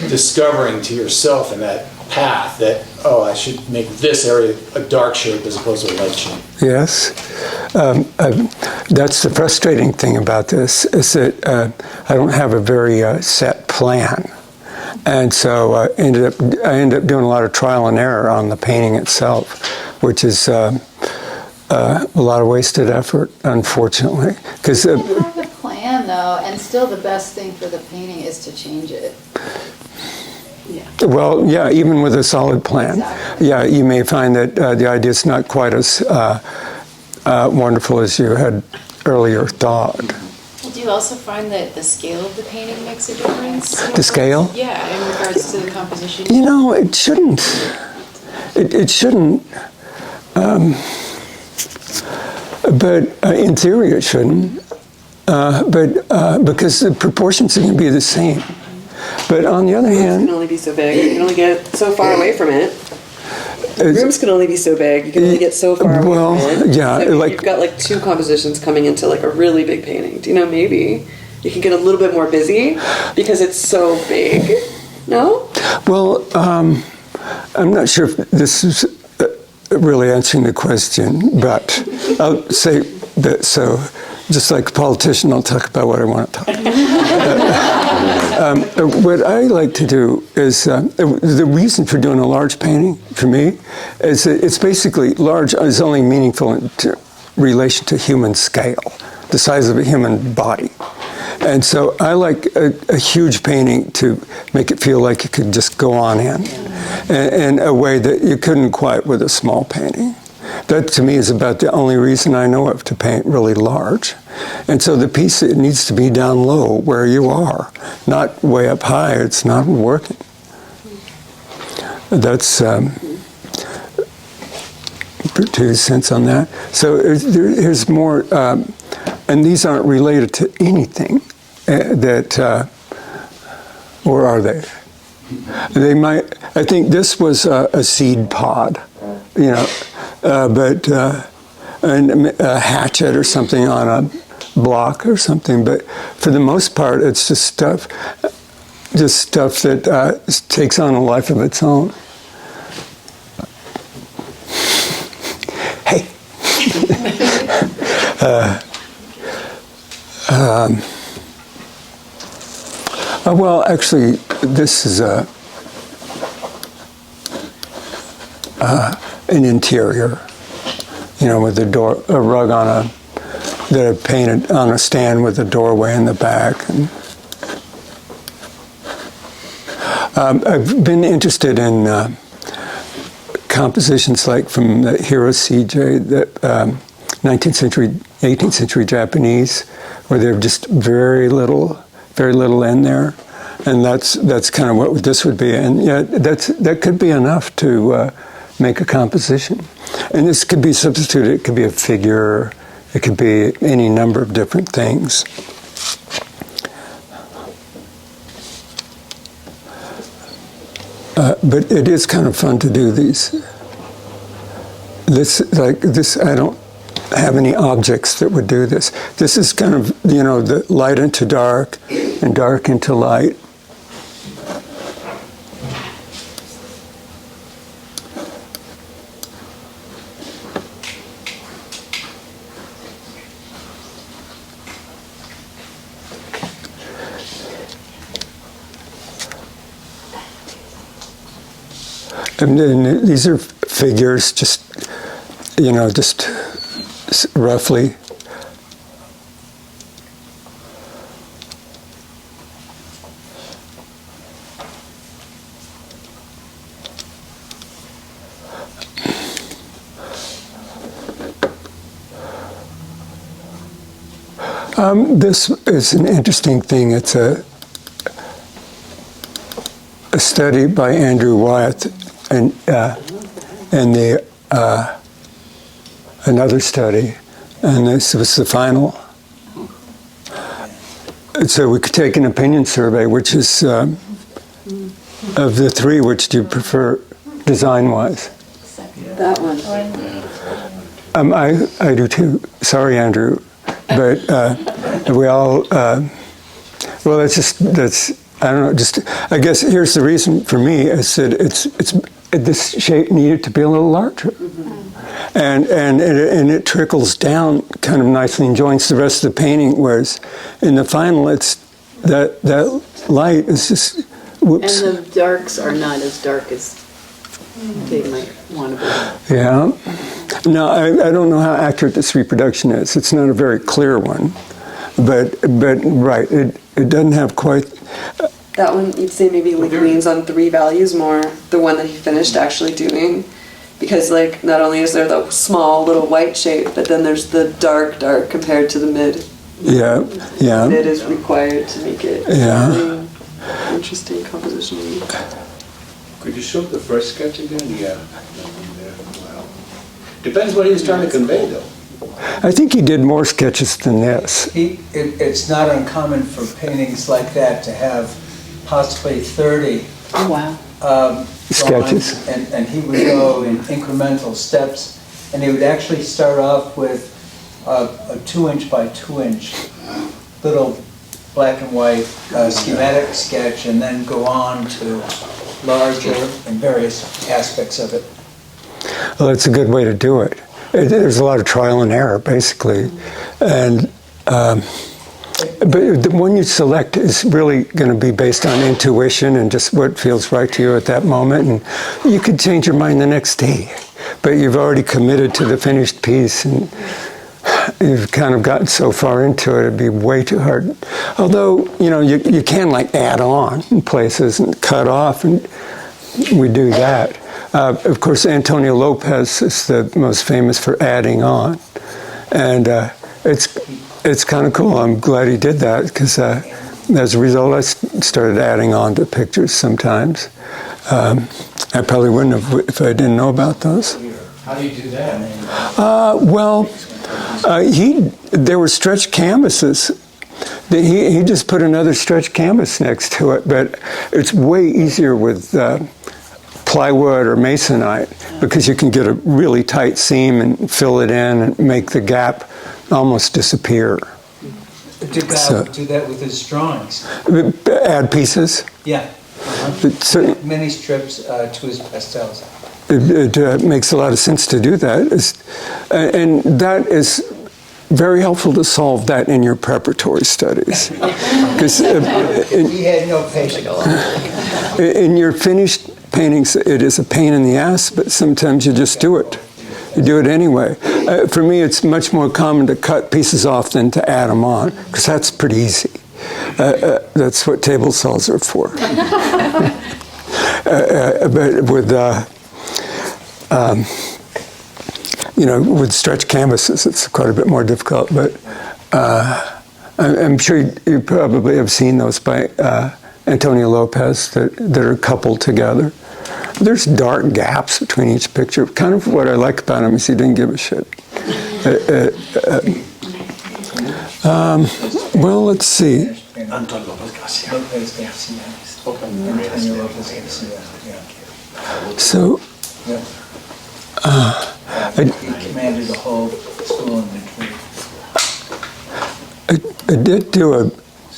Speaker 13: discovering to yourself in that path that, oh, I should make this area a dark shape as opposed to a light shape.
Speaker 1: Yes. That's the frustrating thing about this, is that I don't have a very set plan. And so I ended up doing a lot of trial and error on the painting itself, which is a lot of wasted effort, unfortunately. Because
Speaker 9: You have a plan, though, and still the best thing for the painting is to change it.
Speaker 1: well, yeah, even with a solid plan,
Speaker 9: Exactly.
Speaker 1: yeah, you may find that the idea is not quite as wonderful as you had earlier thought.
Speaker 8: Well, do you also find that the scale of the painting makes a difference?
Speaker 1: The scale?
Speaker 8: Yeah, in regards to the composition.
Speaker 1: You know, it shouldn't. It shouldn't. But in theory, it shouldn't. But because the proportions are going to be the same. But on the other
Speaker 3: Rooms
Speaker 1: hand,
Speaker 3: can only be so big. You can only get so far away from it. Rooms can only be so big. You can only get so far away
Speaker 1: well,
Speaker 3: from it.
Speaker 1: yeah,
Speaker 3: So if
Speaker 1: like
Speaker 3: you've got like two compositions coming into like a really big painting. Do you know, maybe you can get a little bit more busy because it's so big. No?
Speaker 1: well, I'm not sure if this is really answering the question, but I'll say that. So, just like a politician, I'll talk about what I want to talk about. What I like to do is, the reason for doing a large painting, for me, is that it's basically large is only meaningful in relation to human scale, the size of a human body. And so I like a huge painting to make it feel like it could just go on in a way that you couldn't quite with a small painting. That, to me, is about the only reason I know of to paint really large. And so the piece, it needs to be down low where you are, not way up high. It's not working. That's 2 cents on that. So here's more, and these aren't related to anything or are they? They might. I think this was a seed pod, you know. But a hatchet or something on a block or something. But for the most part, it's just stuff that takes on a life of its own. Hey. Well, actually, this is an interior, you know, with a rug that I painted on a stand with a doorway in the back. And I've been interested in compositions like from the Hiro CJ, the 19th century, 18th century Japanese, where they're just very little in there, and that's kind of what this would be. And yeah, that could be enough to make a composition. And this could be substituted. It could be a figure. It could be any number of different things. But it is kind of fun to do these. This, I don't have any objects that would do this. This is kind of, you know, the light into dark and dark into light. And then these are figures, just, you know, just roughly. This is an interesting thing. It's a study by Andrew Wyeth and another study, and this was the final. So we could take an opinion survey, which is of the three, which do you prefer design-wise?
Speaker 3: That one.
Speaker 1: I do too. Sorry, Andrew, but we all. Well, that's I don't know. Just I guess here's the reason for me. I said this shape needed to be a little larger, and it trickles down kind of nicely and joins the rest of the painting. Whereas in the final, it's that light is just whoops.
Speaker 14: And the darks are not as dark as they might want to be.
Speaker 1: Yeah. No, I don't know how accurate this reproduction is. It's not a very clear one, but right, it doesn't have quite.
Speaker 3: That one, you'd say maybe like leans on 3 values more, the one that he finished actually doing. Because like, not only is there the small little white shape, but then there's the dark compared to the mid.
Speaker 1: Yeah, yeah.
Speaker 3: Mid is required to make it really interesting composition.
Speaker 13: Could you show the first sketch again? Yeah. Wow. Depends what he was trying to convey, though.
Speaker 1: I think he did more sketches than this.
Speaker 7: It's not uncommon for paintings like that to have possibly 30
Speaker 1: sketches.
Speaker 7: And he would go in incremental steps, and he would actually start off with a 2-inch by 2-inch little black and white schematic sketch, and then go on to larger in various aspects of it.
Speaker 1: Well, it's a good way to do it. There's a lot of trial and error, basically, and but the one you select is really going to be based on intuition and just what feels right to you at that moment. And you could change your mind the next day, but you've already committed to the finished piece, and you've kind of gotten so far into it, it'd be way too hard. Although, you can like add on in places and cut off, and we do that. Of course, Antonio Lopez is the most famous for adding on, and it's kind of cool. I'm glad he did that, because as a result, I started adding on to pictures sometimes. I probably wouldn't have if I didn't know about those.
Speaker 13: How do you do that?
Speaker 1: There were stretched canvases. He just put another stretched canvas next to it, but it's way easier with plywood or masonite, because you can get a really tight seam and fill it in and make the gap almost disappear.
Speaker 7: Did Val do that with his drawings?
Speaker 1: Add pieces?
Speaker 7: Yeah. Many strips to his pastels.
Speaker 1: It makes a lot of sense to do that. And that is very helpful to solve that in your preparatory studies. Because
Speaker 7: he had no patience.
Speaker 1: In your finished paintings, it is a pain in the ass, but sometimes you just do it. You do it anyway. For me, it's much more common to cut pieces off than to add them on, because that's pretty easy. That's what table saws are for. But with stretched canvases, it's quite a bit more difficult. But I'm sure you probably have seen those by Antonio Lopez that are coupled together. There's dark gaps between each picture. Kind of what I like about him is he didn't give a shit. Well, let's see. So,
Speaker 7: he commanded the whole school in between.
Speaker 1: I did do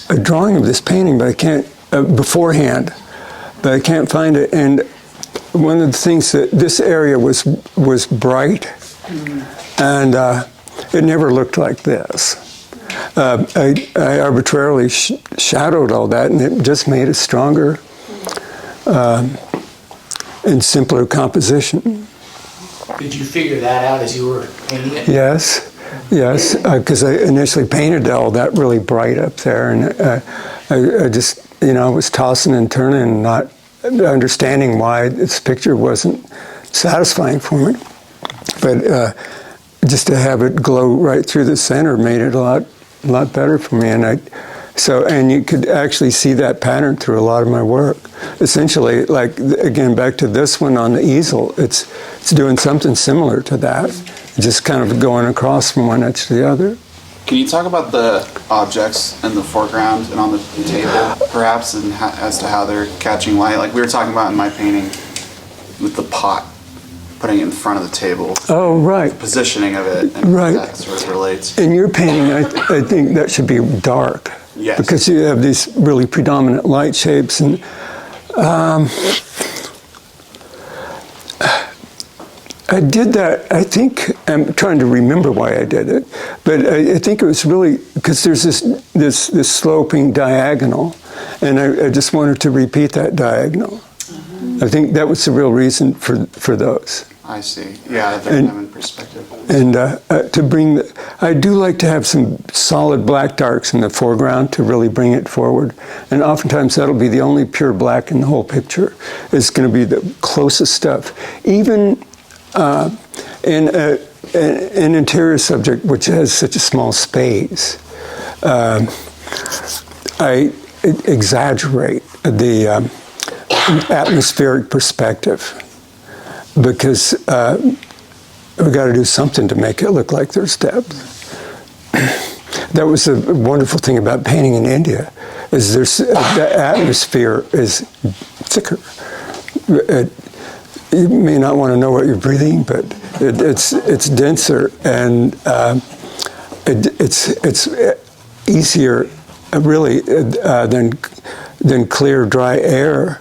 Speaker 1: a drawing of this painting, but I can't beforehand, but I can't find it. And one of the things that this area was bright, and it never looked like this. I arbitrarily shadowed all that, and it just made a stronger and simpler composition.
Speaker 13: Did you figure that out as you were painting it?
Speaker 1: Yes, because I initially painted all that really bright up there, and I just, was tossing and turning and not understanding why this picture wasn't satisfying for me. But just to have it glow right through the center made it a lot better for me. And you could actually see that pattern through a lot of my work. Essentially, like, again, back to this one on the easel, it's doing something similar to that, just kind of going across from one edge to the other.
Speaker 12: Can you talk about the objects in the foreground and on the table, perhaps, and as to how they're catching light? Like we were talking about in my painting with the pot, putting it in front of the table.
Speaker 1: Oh, right.
Speaker 12: The positioning of it, and
Speaker 1: right.
Speaker 12: that sort of relates.
Speaker 1: In your painting, I think that should be dark.
Speaker 12: Yes.
Speaker 1: Because you have these really predominant light shapes, and I did that. I think I'm trying to remember why I did it, but I think it was really because there's this sloping diagonal, and I just wanted to repeat that diagonal. I think that was the real reason for those.
Speaker 12: I see. Yeah, they're them in perspective.
Speaker 1: And to bring, I do like to have some solid black darks in the foreground to really bring it forward. And oftentimes that'll be the only pure black in the whole picture. It's going to be the closest stuff. Even in an interior subject which has such a small space, I exaggerate the atmospheric perspective. Because we've got to do something to make it look like there's depth. That was a wonderful thing about painting in India, is the atmosphere is thicker. You may not want to know what you're breathing, but it's denser, and it's easier, really, than clear, dry air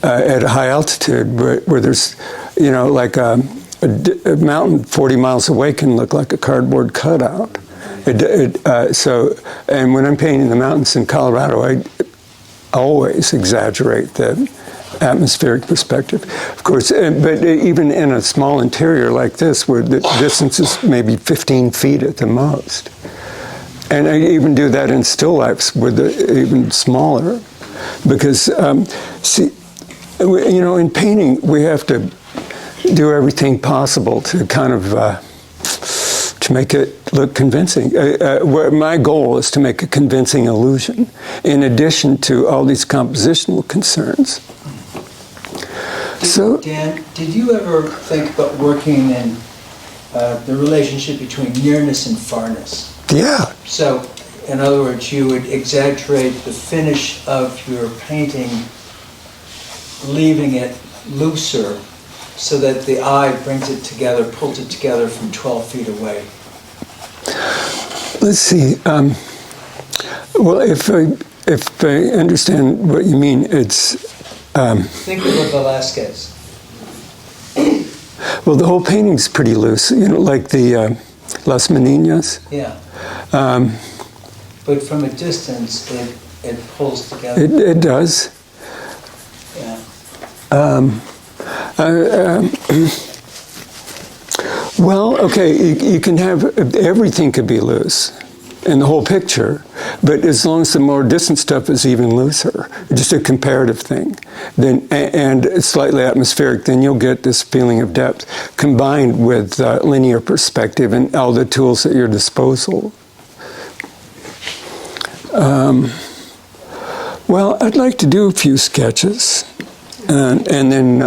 Speaker 1: at a high altitude, where there's, like a mountain 40 miles away can look like a cardboard cutout. And when I'm painting the mountains in Colorado, I always exaggerate the atmospheric perspective. Of course, but even in a small interior like this, where the distance is maybe 15 feet at the most. And I even do that in still lifes with even smaller. Because, in painting, we have to do everything possible to kind of to make it look convincing. My goal is to make a convincing illusion, in addition to all these compositional concerns. So,
Speaker 7: Dan, did you ever think about working in the relationship between nearness and farness?
Speaker 1: Yeah.
Speaker 7: So, in other words, you would exaggerate the finish of your painting, leaving it looser, so that the eye brings it together, pulls it together from 12 feet away.
Speaker 1: Let's see. Well, if I understand what you mean, it's...
Speaker 7: Think of Velázquez.
Speaker 1: Well, the whole painting's pretty loose, like the Las Meninas.
Speaker 7: Yeah. But from a distance, it pulls together.
Speaker 1: It does.
Speaker 7: Yeah.
Speaker 1: Well, okay, you can have, everything could be loose in the whole picture, but as long as the more distant stuff is even looser, just a comparative thing, then and slightly atmospheric, then you'll get this feeling of depth combined with linear perspective and all the tools at your disposal. Well, I'd like to do a few sketches, and then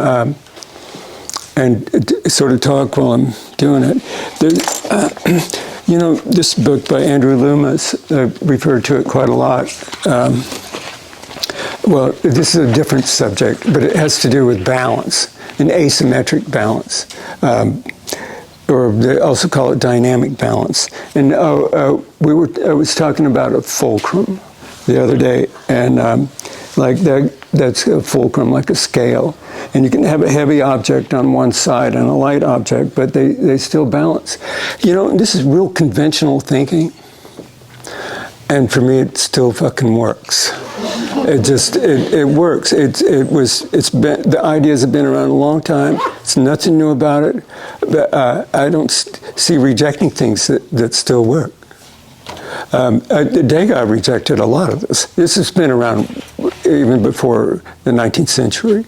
Speaker 1: sort of talk while I'm doing it. This book by Andrew Loomis, referred to it quite a lot. Well, this is a different subject, but it has to do with balance, an asymmetric balance. Or they also call it dynamic balance. And I was talking about a fulcrum the other day, and that's a fulcrum, like a scale. And you can have a heavy object on one side and a light object, but they still balance. This is real conventional thinking. And for me, it still fucking works. It works. The ideas have been around a long time. It's nothing new about it. But I don't see rejecting things that still work. Degas rejected a lot of this. This has been around even before the 19th century.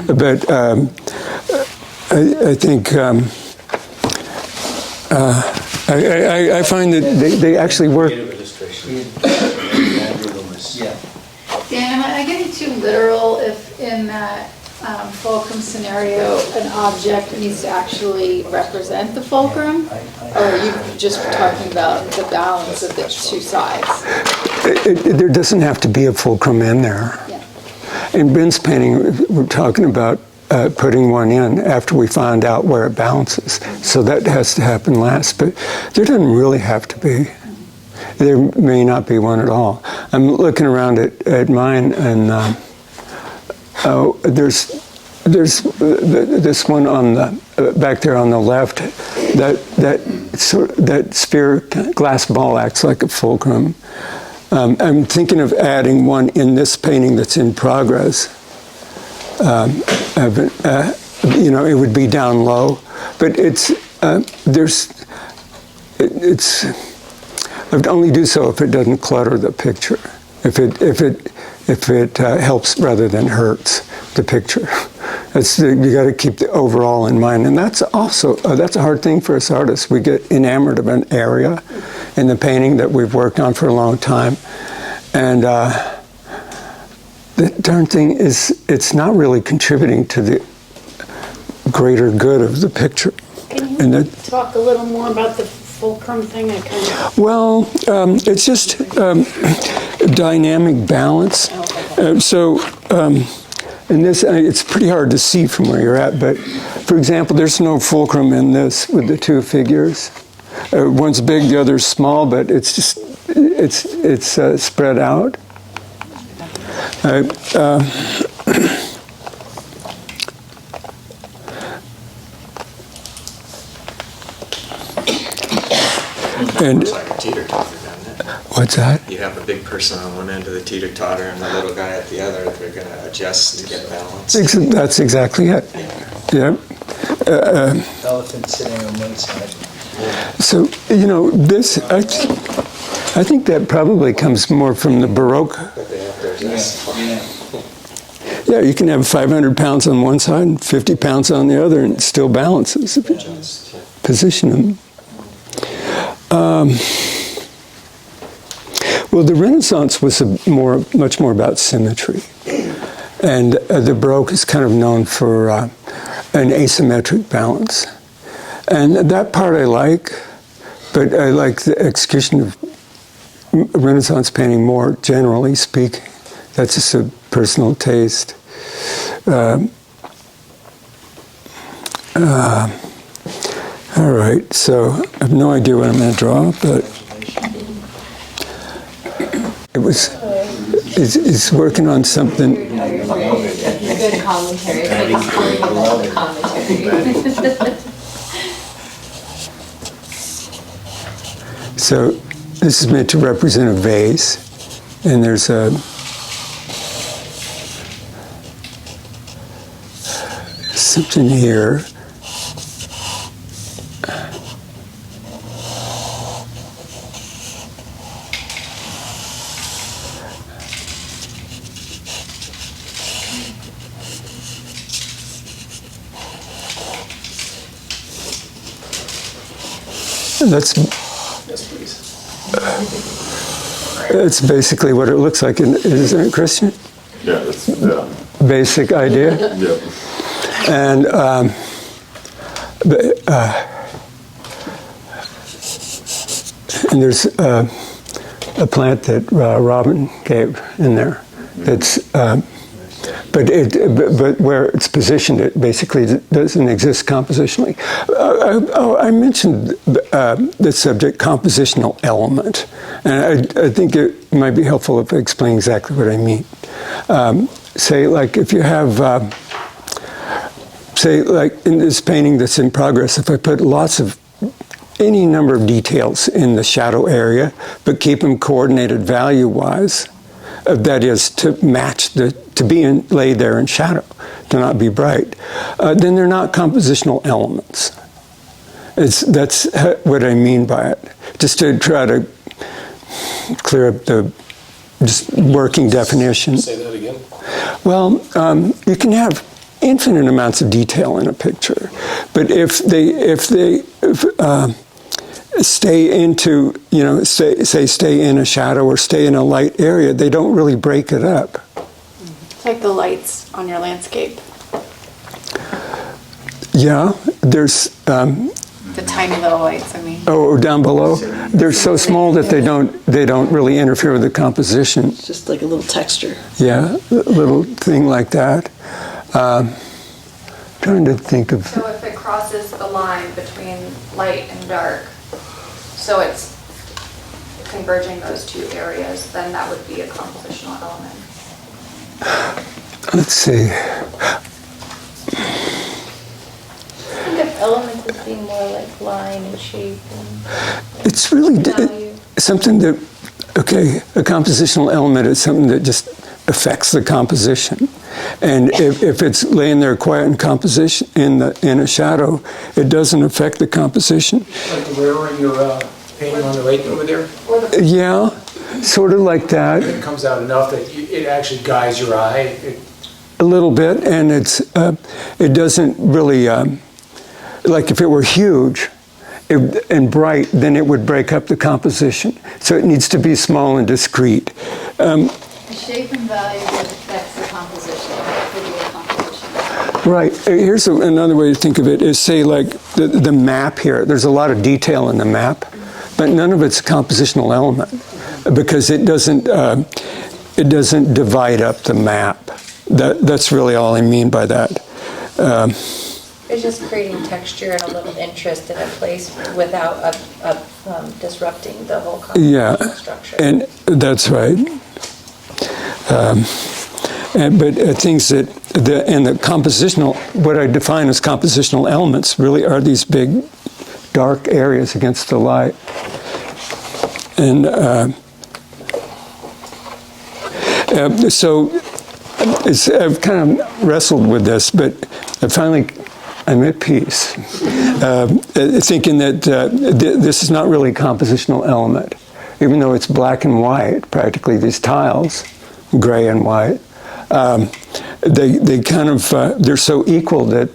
Speaker 1: But I think I find that they actually work.
Speaker 7: Yeah.
Speaker 9: Dan, am I getting too literal if in that fulcrum scenario an object needs to actually represent the fulcrum? Or are you just talking about the balance of the two sides?
Speaker 1: There doesn't have to be a fulcrum in there.
Speaker 9: Yeah.
Speaker 1: In Ben's painting, we're talking about putting one in after we find out where it balances. So that has to happen last. But there doesn't really have to be. there may not be one at all. I'm looking around at mine, and there's this one on the back there on the left. That sphere glass ball acts like a fulcrum. I'm thinking of adding one in this painting that's in progress. It would be down low, but I would only do so if it doesn't clutter the picture. If it helps rather than hurts the picture. You got to keep the overall in mind, and that's also that's a hard thing for us artists. We get enamored of an area in the painting that we've worked on for a long time, and the darn thing is, it's not really contributing to the greater good of the picture.
Speaker 9: Can you talk a little more about the fulcrum thing?
Speaker 1: Well, it's just dynamic balance. In this, it's pretty hard to see from where you're at, but for example, there's no fulcrum in this with the two figures. One's big, the other's small, but it's just, it's spread out. And
Speaker 4: Looks like a teeter-totter, doesn't it?
Speaker 1: What's that?
Speaker 4: You have a big person on one end of the teeter-totter and the little guy at the other. They're going to adjust to get balance.
Speaker 1: That's exactly it. Yeah.
Speaker 7: Elephant sitting on one side.
Speaker 1: So, this, I think that probably comes more from the Baroque. Yeah, you can have 500 pounds on one side and 50 pounds on the other, and it still balances if you just position them. Well, the Renaissance was much more about symmetry, and the Baroque is kind of known for an asymmetric balance, and that part I like, but I like the execution of Renaissance painting more generally speaking. That's just a personal taste. All right, so I have no idea what I'm going to draw, but it's working on something.
Speaker 6: Good commentary. Commentary.
Speaker 1: So this is meant to represent a vase, and there's something here. That's basically what it looks like, isn't it, Christian?
Speaker 2: Yeah, that's
Speaker 1: Basic idea.
Speaker 2: Yeah.
Speaker 1: And there's a plant that Robin gave in there. That's but where it's positioned, it basically doesn't exist compositionally. I mentioned the subject compositional element, and I think it might be helpful if I explain exactly what I mean. Say, like, if you have, say, like in this painting that's in progress, if I put lots of any number of details in the shadow area, but keep them coordinated value-wise, that is, to match to be laid there in shadow, to not be bright, then they're not compositional elements. That's what I mean by it. Just to try to clear up the just working definition.
Speaker 5: Say that again.
Speaker 1: Well, you can have infinite amounts of detail in a picture, but if they stay into, stay in a shadow or stay in a light area, they don't really break it up.
Speaker 8: It's like the lights on your landscape.
Speaker 1: Yeah, there's
Speaker 8: The tiny little lights, I mean.
Speaker 1: oh, down below. They're so small that they don't really interfere with the composition.
Speaker 14: It's just like a little texture.
Speaker 1: Yeah, a little thing like that. Trying to think of.
Speaker 11: So if it crosses the line between light and dark, so it's converging those two areas, then that would be a compositional element.
Speaker 1: Let's see.
Speaker 6: Think of elements as being more like line and shape and
Speaker 1: It's really
Speaker 6: value.
Speaker 1: something that, okay, a compositional element is something that just affects the composition. And if it's laying there quiet in composition, in a shadow, it doesn't affect the composition.
Speaker 13: Like the river in your painting on the right over there?
Speaker 1: Yeah, sort of like that.
Speaker 13: It comes out enough that it actually guides your eye.
Speaker 1: A little bit, and it doesn't really, like if it were huge and bright, then it would break up the composition. So it needs to be small and discrete.
Speaker 9: The shape and value that affects the composition, could be a composition.
Speaker 1: Right. Here's another way to think of it is, say, like the map here. There's a lot of detail in the map, but none of it's a compositional element because it doesn't divide up the map. That's really all I mean by that.
Speaker 6: It's just creating texture and a little interest in a place without disrupting the whole compositional structure.
Speaker 1: And that's right. But things that the compositional, what I define as compositional elements, really are these big, dark areas against the light. And so I've kind of wrestled with this, but I'm at peace, thinking that this is not really a compositional element, even though it's black and white, practically these tiles, gray and white. They kind of they're so equal that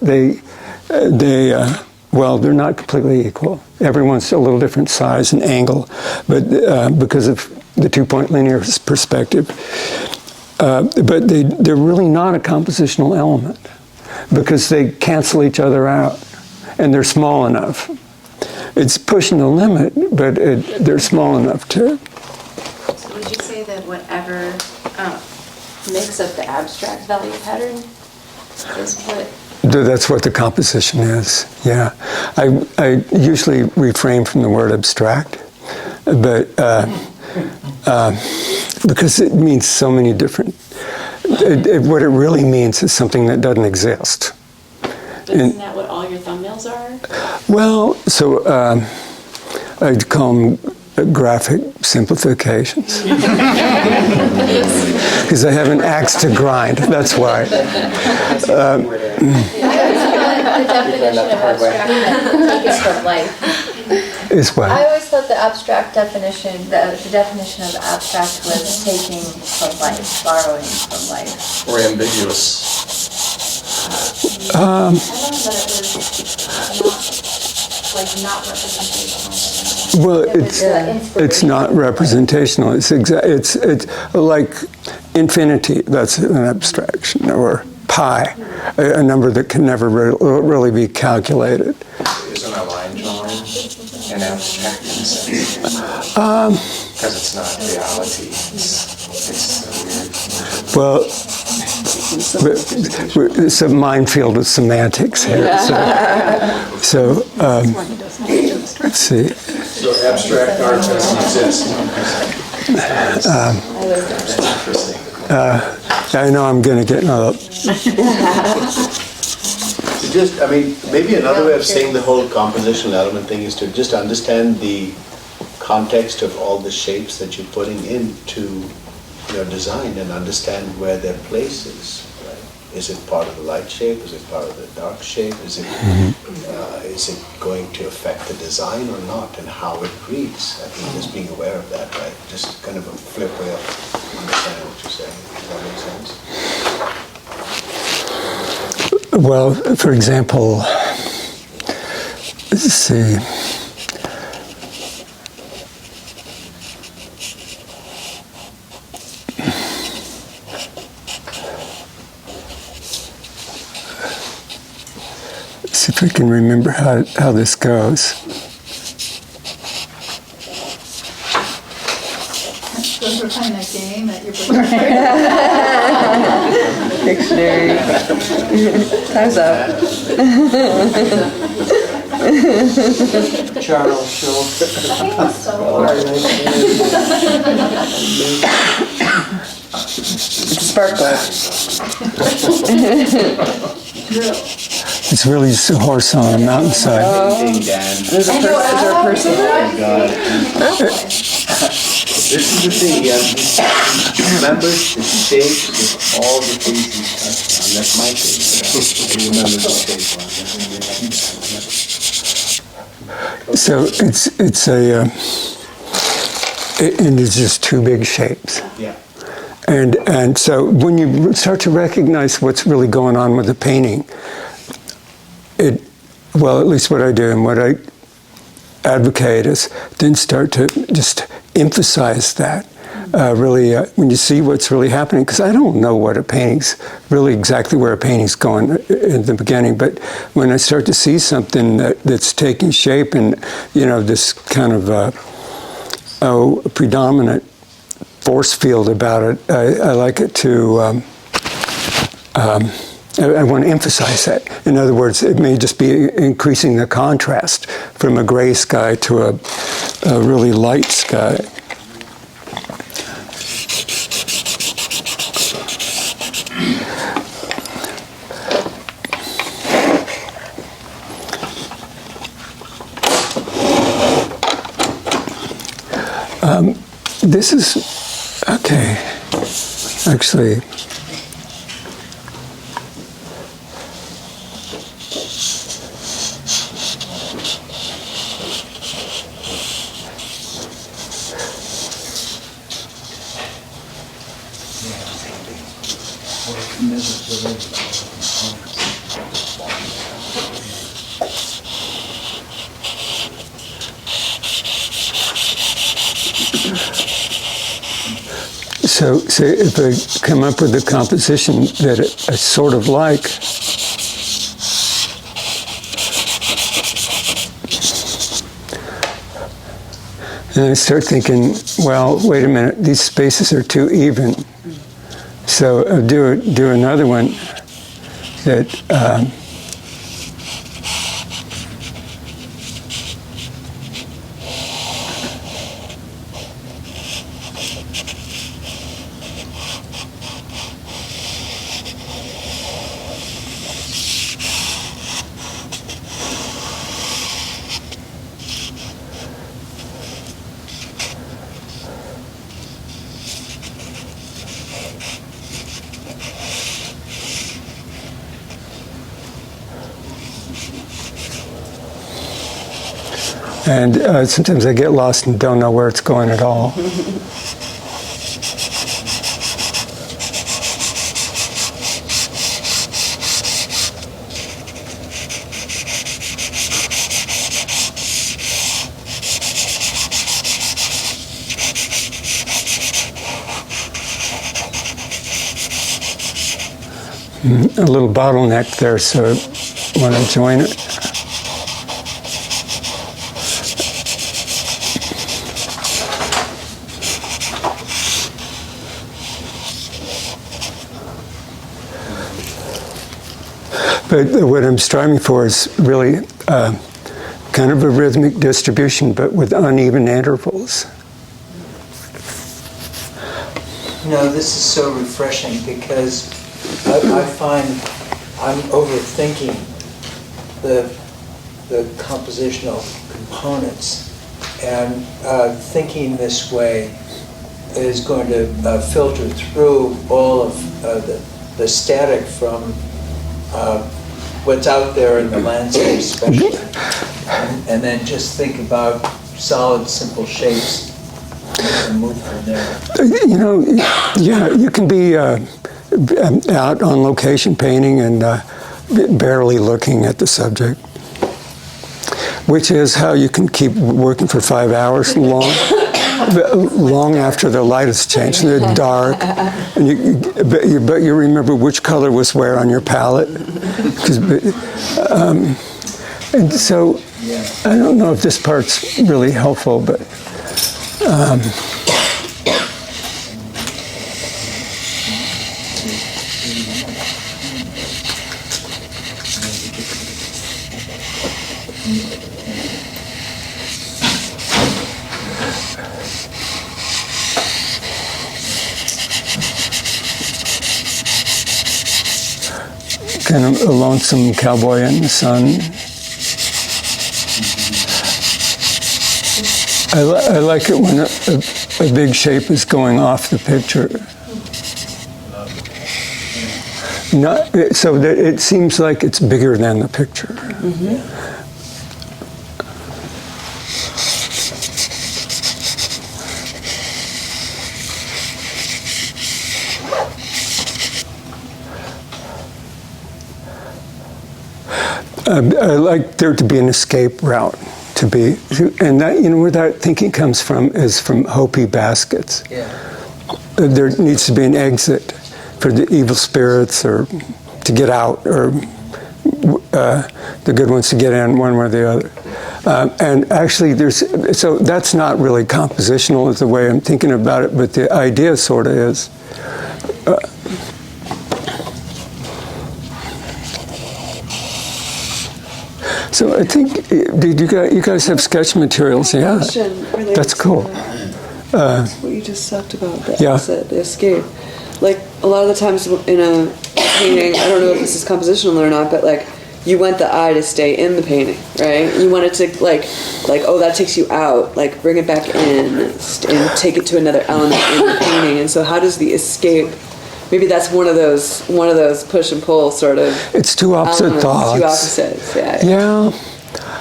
Speaker 1: they're not completely equal. Everyone's a little different size and angle, but because of the two-point linear perspective. But they're really not a compositional element because they cancel each other out, and they're small enough. It's pushing the limit, but they're small enough to.
Speaker 8: So would you say that whatever makes up the abstract value pattern is what?
Speaker 1: That's what the composition is, yeah. I usually refrain from the word abstract, but because it means so many different, what it really means is something that doesn't exist.
Speaker 8: But isn't that what all your thumbnails are?
Speaker 1: Well, so I'd call them graphic simplifications. Because I have an axe to grind, that's why.
Speaker 6: The definition of abstract taken from life.
Speaker 1: Is what?
Speaker 6: I always thought the abstract definition, the definition of abstract was taking from life, borrowing from life.
Speaker 5: Or ambiguous.
Speaker 11: I don't know that it was not representational.
Speaker 1: Well, it's not representational. It's like infinity. That's an abstraction, or pi, a number that can never really be calculated.
Speaker 4: Isn't a line drawing an abstract in a sense? Because it's not reality. It's weird.
Speaker 1: Well, it's a minefield of semantics here. So let's see.
Speaker 5: So abstract art doesn't exist.
Speaker 1: I know I'm going to get another.
Speaker 10: Maybe another way of saying the whole compositional element thing is to just understand the context of all the shapes that you're putting into your design and understand where their place is. Right? Is it part of the light shape? Is it part of the dark shape? Is it going to affect the design or not, and how it reads? I think just being aware of that, right? Just kind of a flip way of understanding what you're saying. Does that make sense?
Speaker 1: Well, for example, let's see. See if I can remember how this goes.
Speaker 9: So we're playing that game at your
Speaker 3: Dictionary. Time's up.
Speaker 7: Charles Schultz.
Speaker 3: Sparkle.
Speaker 1: It's really just a horse on a mountainside.
Speaker 3: Is there a person there?
Speaker 10: This is the thing, he remembers the shape of all the things he's touched on. That's my thing. He remembers the shape.
Speaker 1: So and it's just two big shapes.
Speaker 10: Yeah.
Speaker 1: And so when you start to recognize what's really going on with the painting, well, at least what I do and what I advocate is then start to just emphasize that. Really, when you see what's really happening, because I don't know what a painting's really exactly where a painting's going in the beginning, but when I start to see something that's taking shape and this kind of predominant force field about it, I like it to. I want to emphasize that. In other words, it may just be increasing the contrast from a gray sky to a really light sky. This is, okay, actually, so if I come up with a composition that I sort of like, and I start thinking, well, wait a minute, these spaces are too even. So I'll do another one that and sometimes I get lost and don't know where it's going at all. A little bottleneck there, so when I join it. But what I'm striving for is really kind of a rhythmic distribution, but with uneven intervals.
Speaker 7: This is so refreshing because I find I'm overthinking the compositional components, and thinking this way is going to filter through all of the static from what's out there in the landscape especially, and then just think about solid, simple shapes and move from there.
Speaker 1: Yeah, you can be out on location painting and barely looking at the subject, which is how you can keep working for 5 hours long after the light has changed. They're dark, and but you remember which color was where on your palette. And so I don't know if this part's really helpful, but kind of a lonesome cowboy in the sun. I like it when a big shape is going off the picture. Not, so that it seems like it's bigger than the picture. I like there to be an escape route, and that, you know, where that thinking comes from is from Hopi baskets.
Speaker 7: Yeah.
Speaker 1: There needs to be an exit for the evil spirits, or to get out, or the good ones to get in, one way or the other. And actually, so that's not really compositional is the way I'm thinking about it, but the idea sort of is. So I think, did you guys have sketch materials? Yeah, that's cool.
Speaker 3: What you just talked about, the
Speaker 1: Yeah.
Speaker 3: exit, the escape. Like, a lot of the times in a painting, I don't know if this is compositional or not, but like, you want the eye to stay in the painting, right? You want it to, like, oh, that takes you out, like, bring it back in and take it to another element in the painting. And so how does the escape, maybe that's one of those push and pull sort of.
Speaker 1: It's two opposite
Speaker 3: elements,
Speaker 1: thoughts.
Speaker 3: Two opposites, yeah.
Speaker 1: Yeah,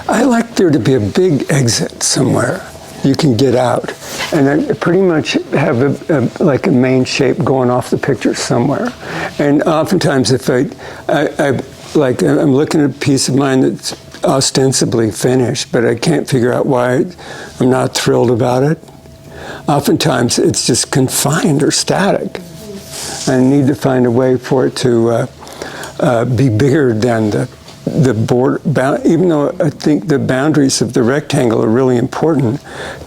Speaker 1: I like there to be a big exit somewhere you can get out, and I pretty much have like a main shape going off the picture somewhere. And oftentimes, if I'm looking at a piece of mine that's ostensibly finished, but I can't figure out why I'm not thrilled about it. Oftentimes, it's just confined or static. I need to find a way for it to be bigger than the border, even though I think the boundaries of the rectangle are really important.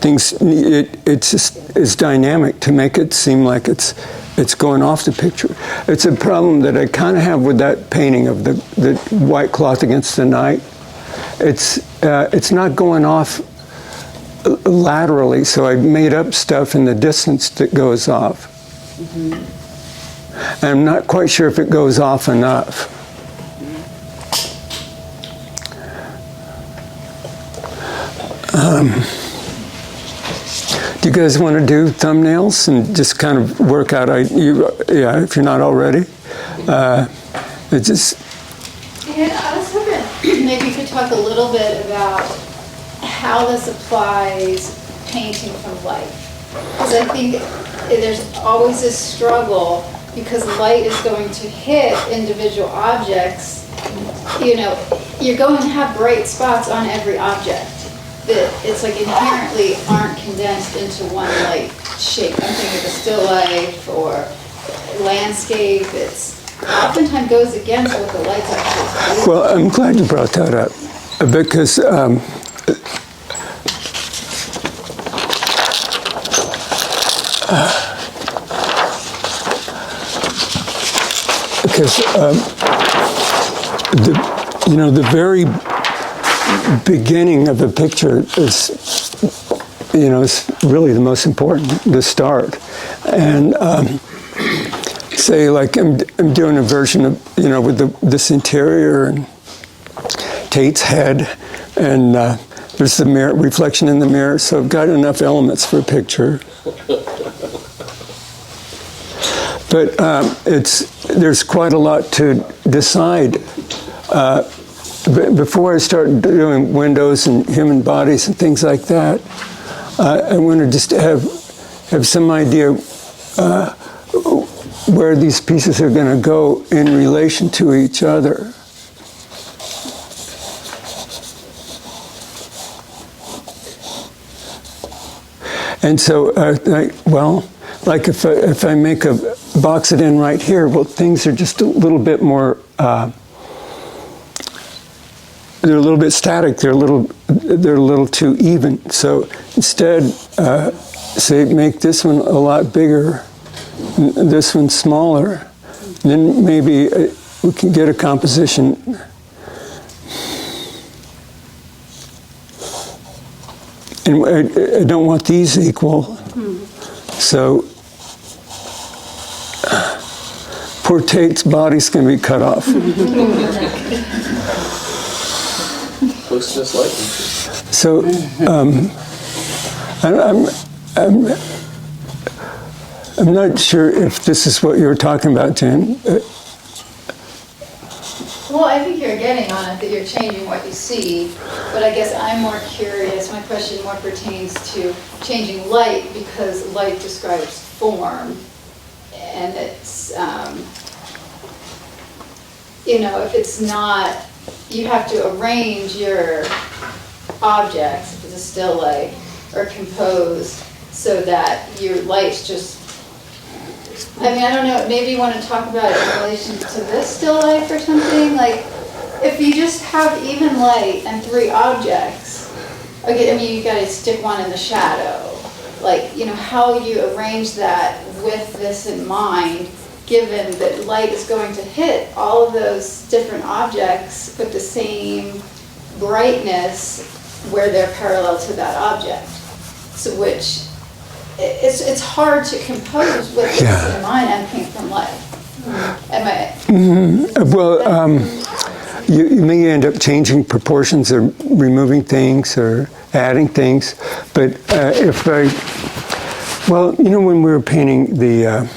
Speaker 1: It's just is dynamic to make it seem like it's going off the picture. It's a problem that I kind of have with that painting of the white cloth against the night. It's not going off laterally, so I made up stuff in the distance that goes off. And I'm not quite sure if it goes off enough. Do you guys want to do thumbnails and just kind of work out? If you're not already, it just.
Speaker 9: And I was hoping maybe you could talk a little bit about how this applies painting from light, because I think there's always this struggle because light is going to hit individual objects. You know, you're going to have bright spots on every object that it's like inherently aren't condensed into one light shape. I'm thinking of a still life or landscape. It's oftentimes goes against what the light's actually doing.
Speaker 1: Well, I'm glad you brought that up because the very beginning of a picture is really the most important, the start. And say like I'm doing a version of, with this interior and Tate's head, and there's the mirror reflection in the mirror, so I've got enough elements for a picture. But there's quite a lot to decide. Before I start doing windows and human bodies and things like that, I want to just have some idea where these pieces are going to go in relation to each other. And so, like if I make a box it in right here, well, things are just a little bit more. They're a little bit static. They're a little too even. So instead, say make this one a lot bigger, this one smaller. Then maybe we can get a composition. And I don't want these equal. So poor Tate's body's going to be cut off.
Speaker 5: Looks just like him.
Speaker 1: So I'm not sure if this is what you were talking about, Jen.
Speaker 9: Well, I think you're getting on it, that you're changing what you see, but I guess I'm more curious, my question more pertains to changing light, because light describes form, and it's, if it's not, you have to arrange your objects, if it's a still life, or compose, so that your light's just, I don't know, maybe you want to talk about it in relation to this still life or something, like, if you just have even light and 3 objects, okay, you gotta stick one in the shadow, like, how you arrange that with this in mind, given that light is going to hit all of those different objects with the same brightness where they're parallel to that object. So which, it's hard to compose with this in mind and paint from light.
Speaker 1: Well, you may end up changing proportions or removing things or adding things, but when we were painting the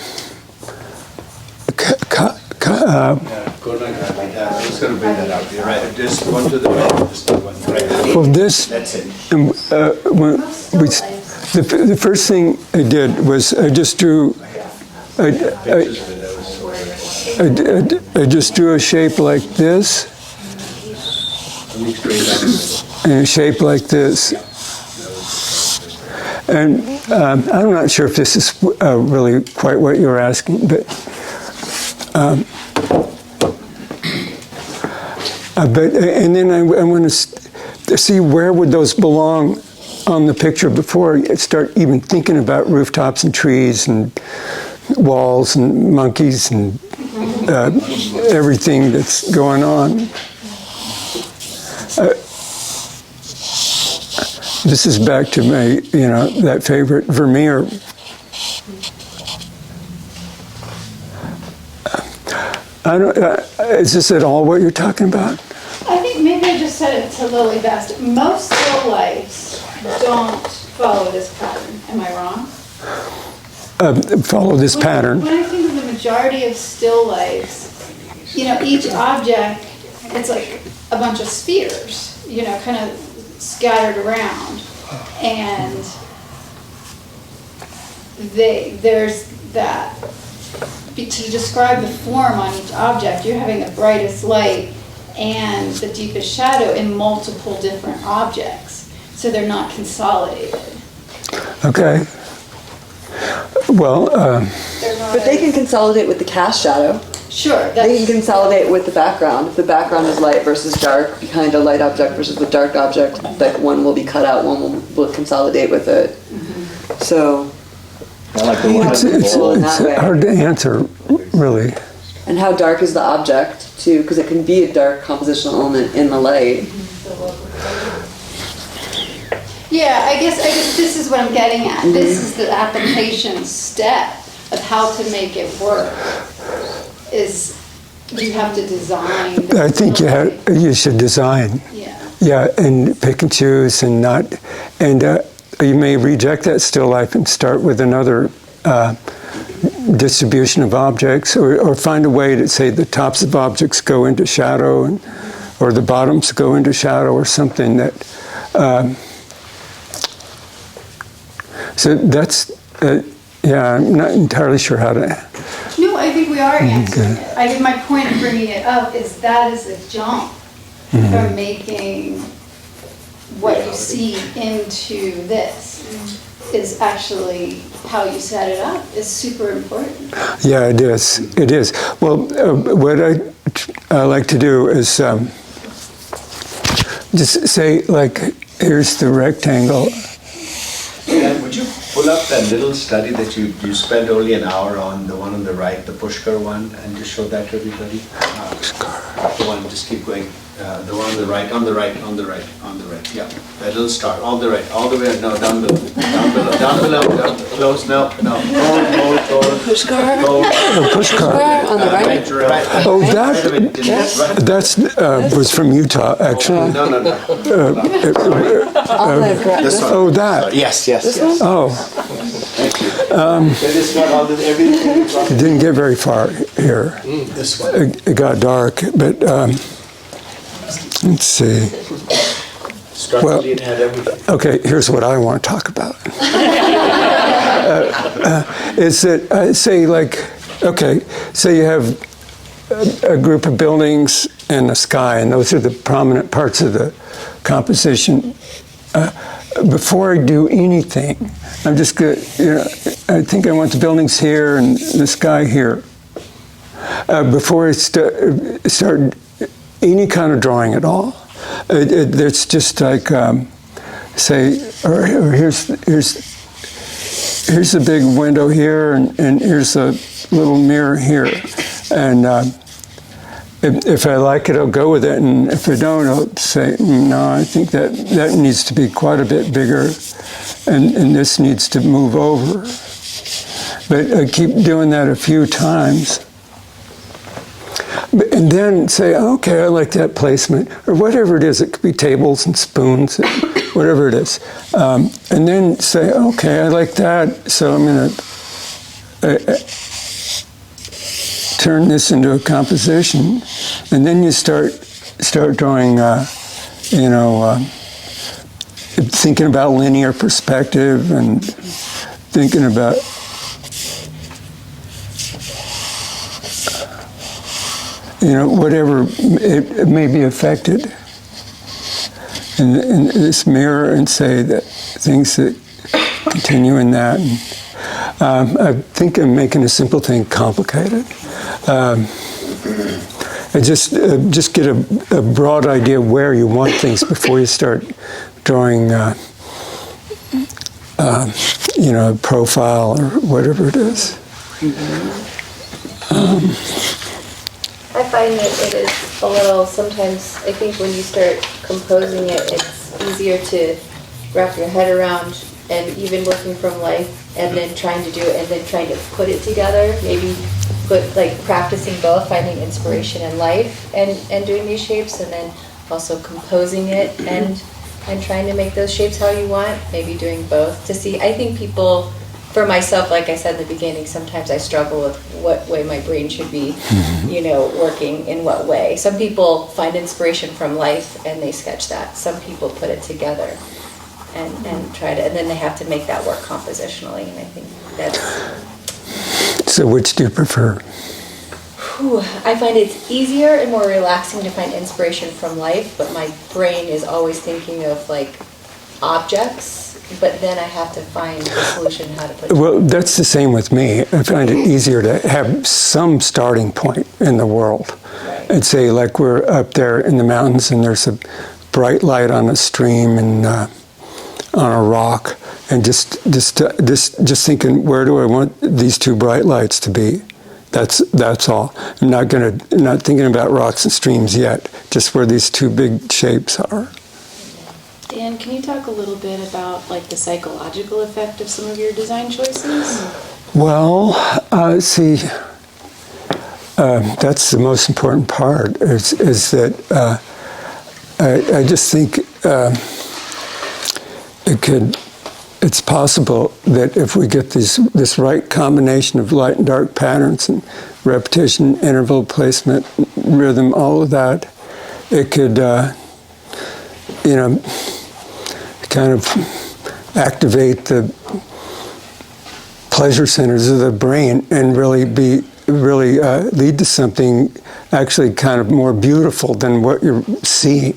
Speaker 10: Go like that. I was going to bring that out. You're right. Just one to the right. Just one right.
Speaker 1: well, this.
Speaker 10: That's it.
Speaker 1: The first thing I did was I just drew. I just drew a shape like this, and a shape like this. And I'm not sure if this is really quite what you're asking, but and then I want to see where would those belong on the picture before I start even thinking about rooftops and trees and walls and monkeys and everything that's going on. This is back to my, that favorite Vermeer. Is this at all what you're talking about?
Speaker 9: I think maybe I just said it to Lily best. Most still lifes don't follow this pattern. Am I wrong?
Speaker 1: Follow this pattern.
Speaker 9: When I think of the majority of still lifes, each object, it's like a bunch of spheres, kind of scattered around. And there's that. To describe the form on each object, you're having the brightest light and the deepest shadow in multiple different objects. So they're not consolidated.
Speaker 1: Okay. Well,
Speaker 3: but they can consolidate with the cast shadow.
Speaker 9: Sure.
Speaker 3: They can consolidate with the background. If the background is light versus dark, behind a light object versus the dark object, that one will be cut out, one will consolidate with it. Mm-hmm. So
Speaker 1: it's hard to answer, really.
Speaker 3: And how dark is the object, too, because it can be a dark compositional element in the light.
Speaker 9: Yeah, I guess this is what I'm getting at. Mm-hmm. This is the application step of how to make it work. Is you have to design.
Speaker 1: I think you should design.
Speaker 9: Yeah.
Speaker 1: Yeah, and pick and choose and not, and you may reject that still life and start with another distribution of objects, or find a way to say the tops of objects go into shadow, or the bottoms go into shadow, or something that. So that's, I'm not entirely sure how to.
Speaker 9: No, I think we are answering it. I think my point of bringing it up is that is a jump from making what you see into this is actually how you set it up is super important.
Speaker 1: Yeah, it is. It is. Well, what I like to do is just say, like, here's the rectangle.
Speaker 10: Dan, would you pull up that little study that you spent only an hour on, the one on the right, the Pushkar one, and just show that to everybody? The one, just keep going. The one on the right, on the right, on the right, on the right. Yeah, that little star, all the right, all the way. No, down below, down below, down below. Down, close. No, no. Hold.
Speaker 3: Push car?
Speaker 1: Push car.
Speaker 3: On the right?
Speaker 10: Right.
Speaker 1: Oh, that's was from Utah, actually.
Speaker 10: No.
Speaker 3: On the
Speaker 10: This one.
Speaker 1: Oh, that.
Speaker 10: Yes.
Speaker 1: Oh,
Speaker 10: That is what all this everything.
Speaker 1: it didn't get very far here.
Speaker 10: This one.
Speaker 1: It got dark, but let's see.
Speaker 10: Structurally, it had everything.
Speaker 1: Okay, here's what I want to talk about. Is that, say you have a group of buildings and a sky, and those are the prominent parts of the composition. Before I do anything, I'm just going to, I think I want the buildings here and the sky here. Before I start any kind of drawing at all, it's just like, say, or here's the big window here, and here's a little mirror here, and if I like it, I'll go with it, and if I don't, I'll say, no, I think that needs to be quite a bit bigger, and this needs to move over. But I keep doing that a few times. And then say, okay, I like that placement, or whatever it is. It could be tables and spoons, whatever it is. And then say, okay, I like that, so I'm going to turn this into a composition. And then you start drawing, thinking about linear perspective and thinking about whatever it may be affected in this mirror, and say that things that continue in that. And, I think I'm making a simple thing complicated. I just get a broad idea where you want things before you start drawing, a profile or whatever it is.
Speaker 6: I find that it is a little, sometimes, I think when you start composing it, it's easier to wrap your head around, and even working from life, and then trying to do it, and then trying to put it together, maybe practicing both, finding inspiration in life and doing these shapes, and then also composing it and trying to make those shapes how you want, maybe doing both to see. I think people, for myself, like I said in the beginning, sometimes I struggle with what way my brain should be, working in what way. Some people find inspiration from life and they sketch that. Some people put it together and try to, and then they have to make that work compositionally. And I think that's.
Speaker 1: So which do you prefer?
Speaker 6: I find it's easier and more relaxing to find inspiration from life, but my brain is always thinking of objects. But then I have to find the solution how to put it.
Speaker 1: Well, that's the same with me. I find it easier to have some starting point in the world. Right. And say, like, we're up there in the mountains and there's a bright light on a stream and on a rock, and just thinking, where do I want these two bright lights to be? That's all. I'm not thinking about rocks and streams yet. Just where these two big shapes are.
Speaker 8: Dan, can you talk a little bit about the psychological effect of some of your design choices?
Speaker 1: Well, see, that's the most important part. Is that I just think it's possible that if we get this right combination of light and dark patterns and repetition, interval placement, rhythm, all of that, it could, kind of activate the pleasure centers of the brain and really lead to something actually kind of more beautiful than what you're seeing.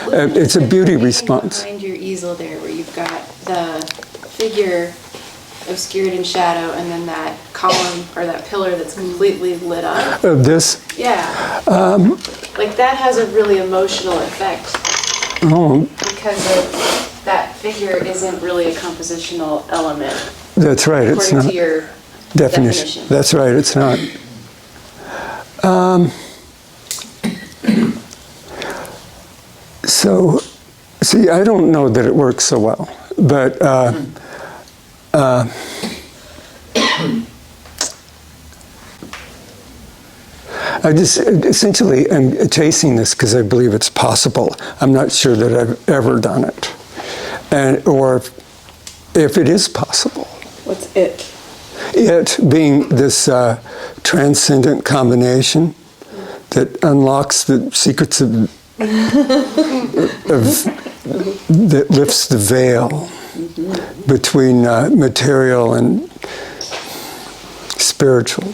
Speaker 1: It's a beauty response.
Speaker 8: Behind your easel there, where you've got the figure obscured in shadow, and then that column or that pillar that's completely lit up.
Speaker 1: Of this?
Speaker 8: Yeah. That has a really emotional effect.
Speaker 1: Oh.
Speaker 8: Because that figure isn't really a compositional element.
Speaker 1: That's right. It's not.
Speaker 8: According to your definition.
Speaker 1: That's right. It's not. So, see, I don't know that it works so well, but I just essentially am chasing this because I believe it's possible. I'm not sure that I've ever done it, or if it is possible.
Speaker 3: What's it?
Speaker 1: It being this transcendent combination that unlocks the secrets of that lifts the veil between material and spiritual.
Speaker 9: I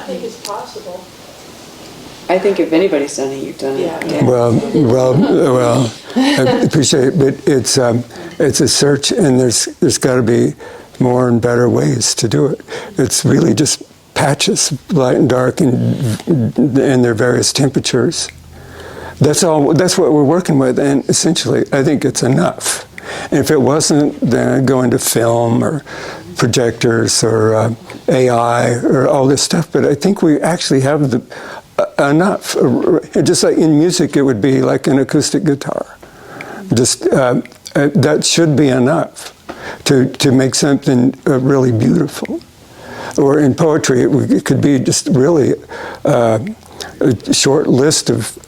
Speaker 9: think it's possible.
Speaker 3: I think if anybody's done it, you've done it. Yeah.
Speaker 1: Well, I appreciate it, but it's a search, and there's got to be more and better ways to do it. It's really just patches, light and dark, and their various temperatures. That's all. That's what we're working with, and essentially, I think it's enough. And if it wasn't, then I'd go into film or projectors or AI or all this stuff. But I think we actually have enough. Just like in music, it would be like an acoustic guitar. Just that should be enough to make something really beautiful. Or in poetry, it could be just really a short list of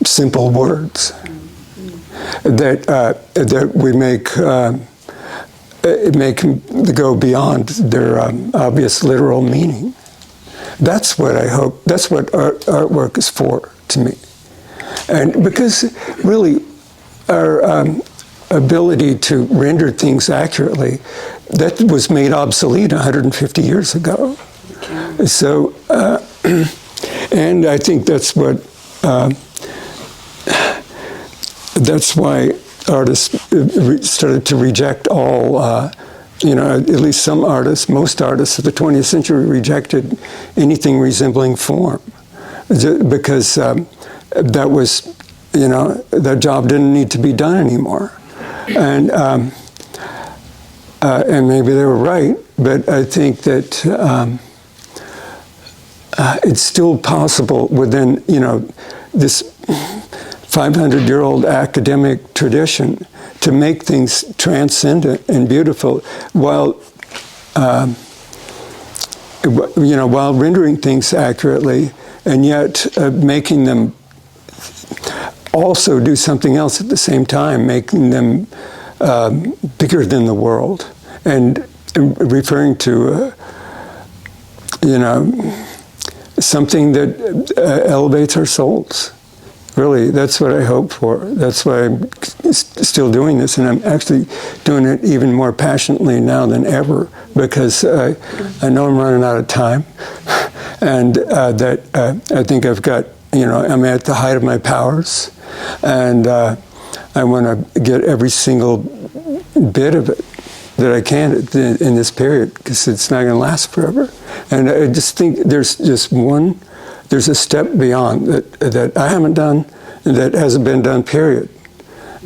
Speaker 1: simple words that we make go beyond their obvious literal meaning. That's what I hope. That's what artwork is for to me, and because really our ability to render things accurately, that was made obsolete 150 years ago. Okay. So, and I think that's what. That's why artists started to reject all. At least some artists, most artists of the 20th century rejected anything resembling form, because that was, that job didn't need to be done anymore, and maybe they were right, but I think that it's still possible within, this 500-year-old academic tradition to make things transcendent and beautiful while rendering things accurately, and yet making them also do something else at the same time, making them bigger than the world, and referring to something that elevates our souls. Really, that's what I hope for. That's why I'm still doing this, and I'm actually doing it even more passionately now than ever, because I know I'm running out of time, and that I think I've got, I'm at the height of my powers, and I want to get every single bit of it that I can in this period, because it's not going to last forever. And I just think there's a step beyond that I haven't done, and that hasn't been done, period.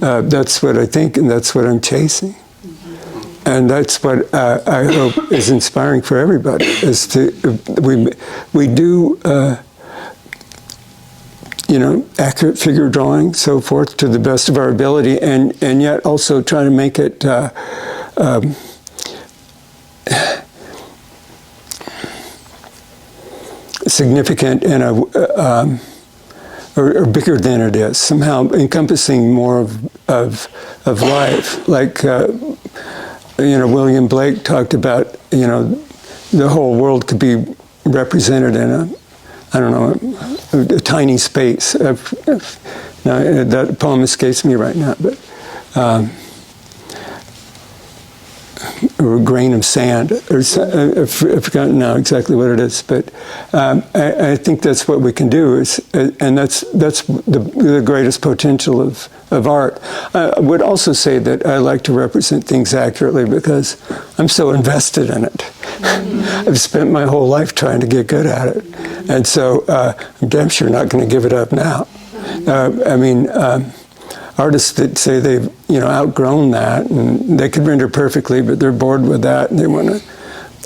Speaker 1: That's what I think, and that's what I'm chasing. And that's what I hope is inspiring for everybody, is we do, accurate figure drawing, so forth, to the best of our ability, and yet also try to make it significant in or bigger than it is, somehow encompassing more of life. Like William Blake talked about, the whole world could be represented in a tiny space. Now, that poem escapes me right now, but or a grain of sand, or I've forgotten now exactly what it is, but I think that's what we can do, and that's the greatest potential of art. I would also say that I like to represent things accurately because I'm so invested in it. I've spent my whole life trying to get good at it, and so I'm damn sure not going to give it up now. Artists that say they've outgrown that, and they could render perfectly, but they're bored with that, and they want to.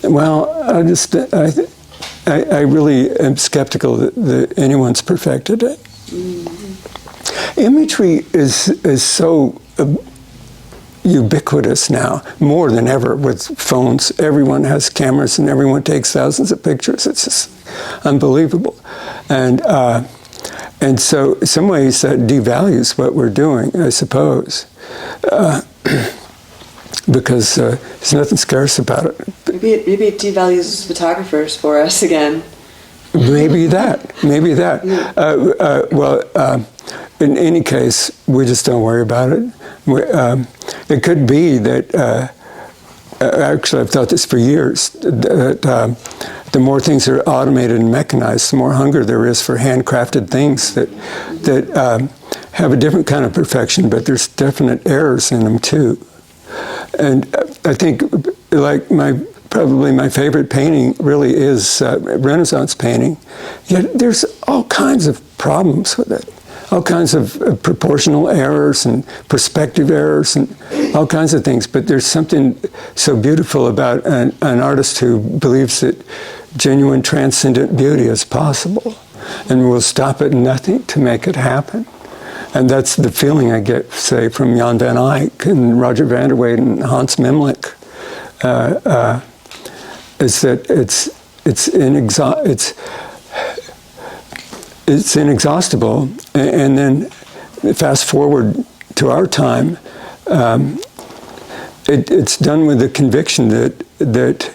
Speaker 1: Well, I really am skeptical that anyone's perfected it. Imagery is so ubiquitous now, more than ever with phones. Everyone has cameras and everyone takes thousands of pictures. It's just unbelievable. And so in some ways that devalues what we're doing, I suppose. Because there's nothing scarce about it.
Speaker 3: Maybe it devalues photographers for us again.
Speaker 1: Maybe that. In any case, we just don't worry about it. It could be that, actually I've thought this for years, that the more things are automated and mechanized, the more hunger there is for handcrafted things that have a different kind of perfection, but there's definite errors in them too. And I think, like probably my favorite painting really is Renaissance painting. Yet there's all kinds of problems with it, all kinds of proportional errors and perspective errors and all kinds of things. But there's something so beautiful about an artist who believes that genuine transcendent beauty is possible and will stop at nothing to make it happen. And that's the feeling I get, say, from Jan van Eyck and Roger van der Weyden and Hans Memling. Is that it's inexhaustible, and then fast forward to our time, it's done with the conviction that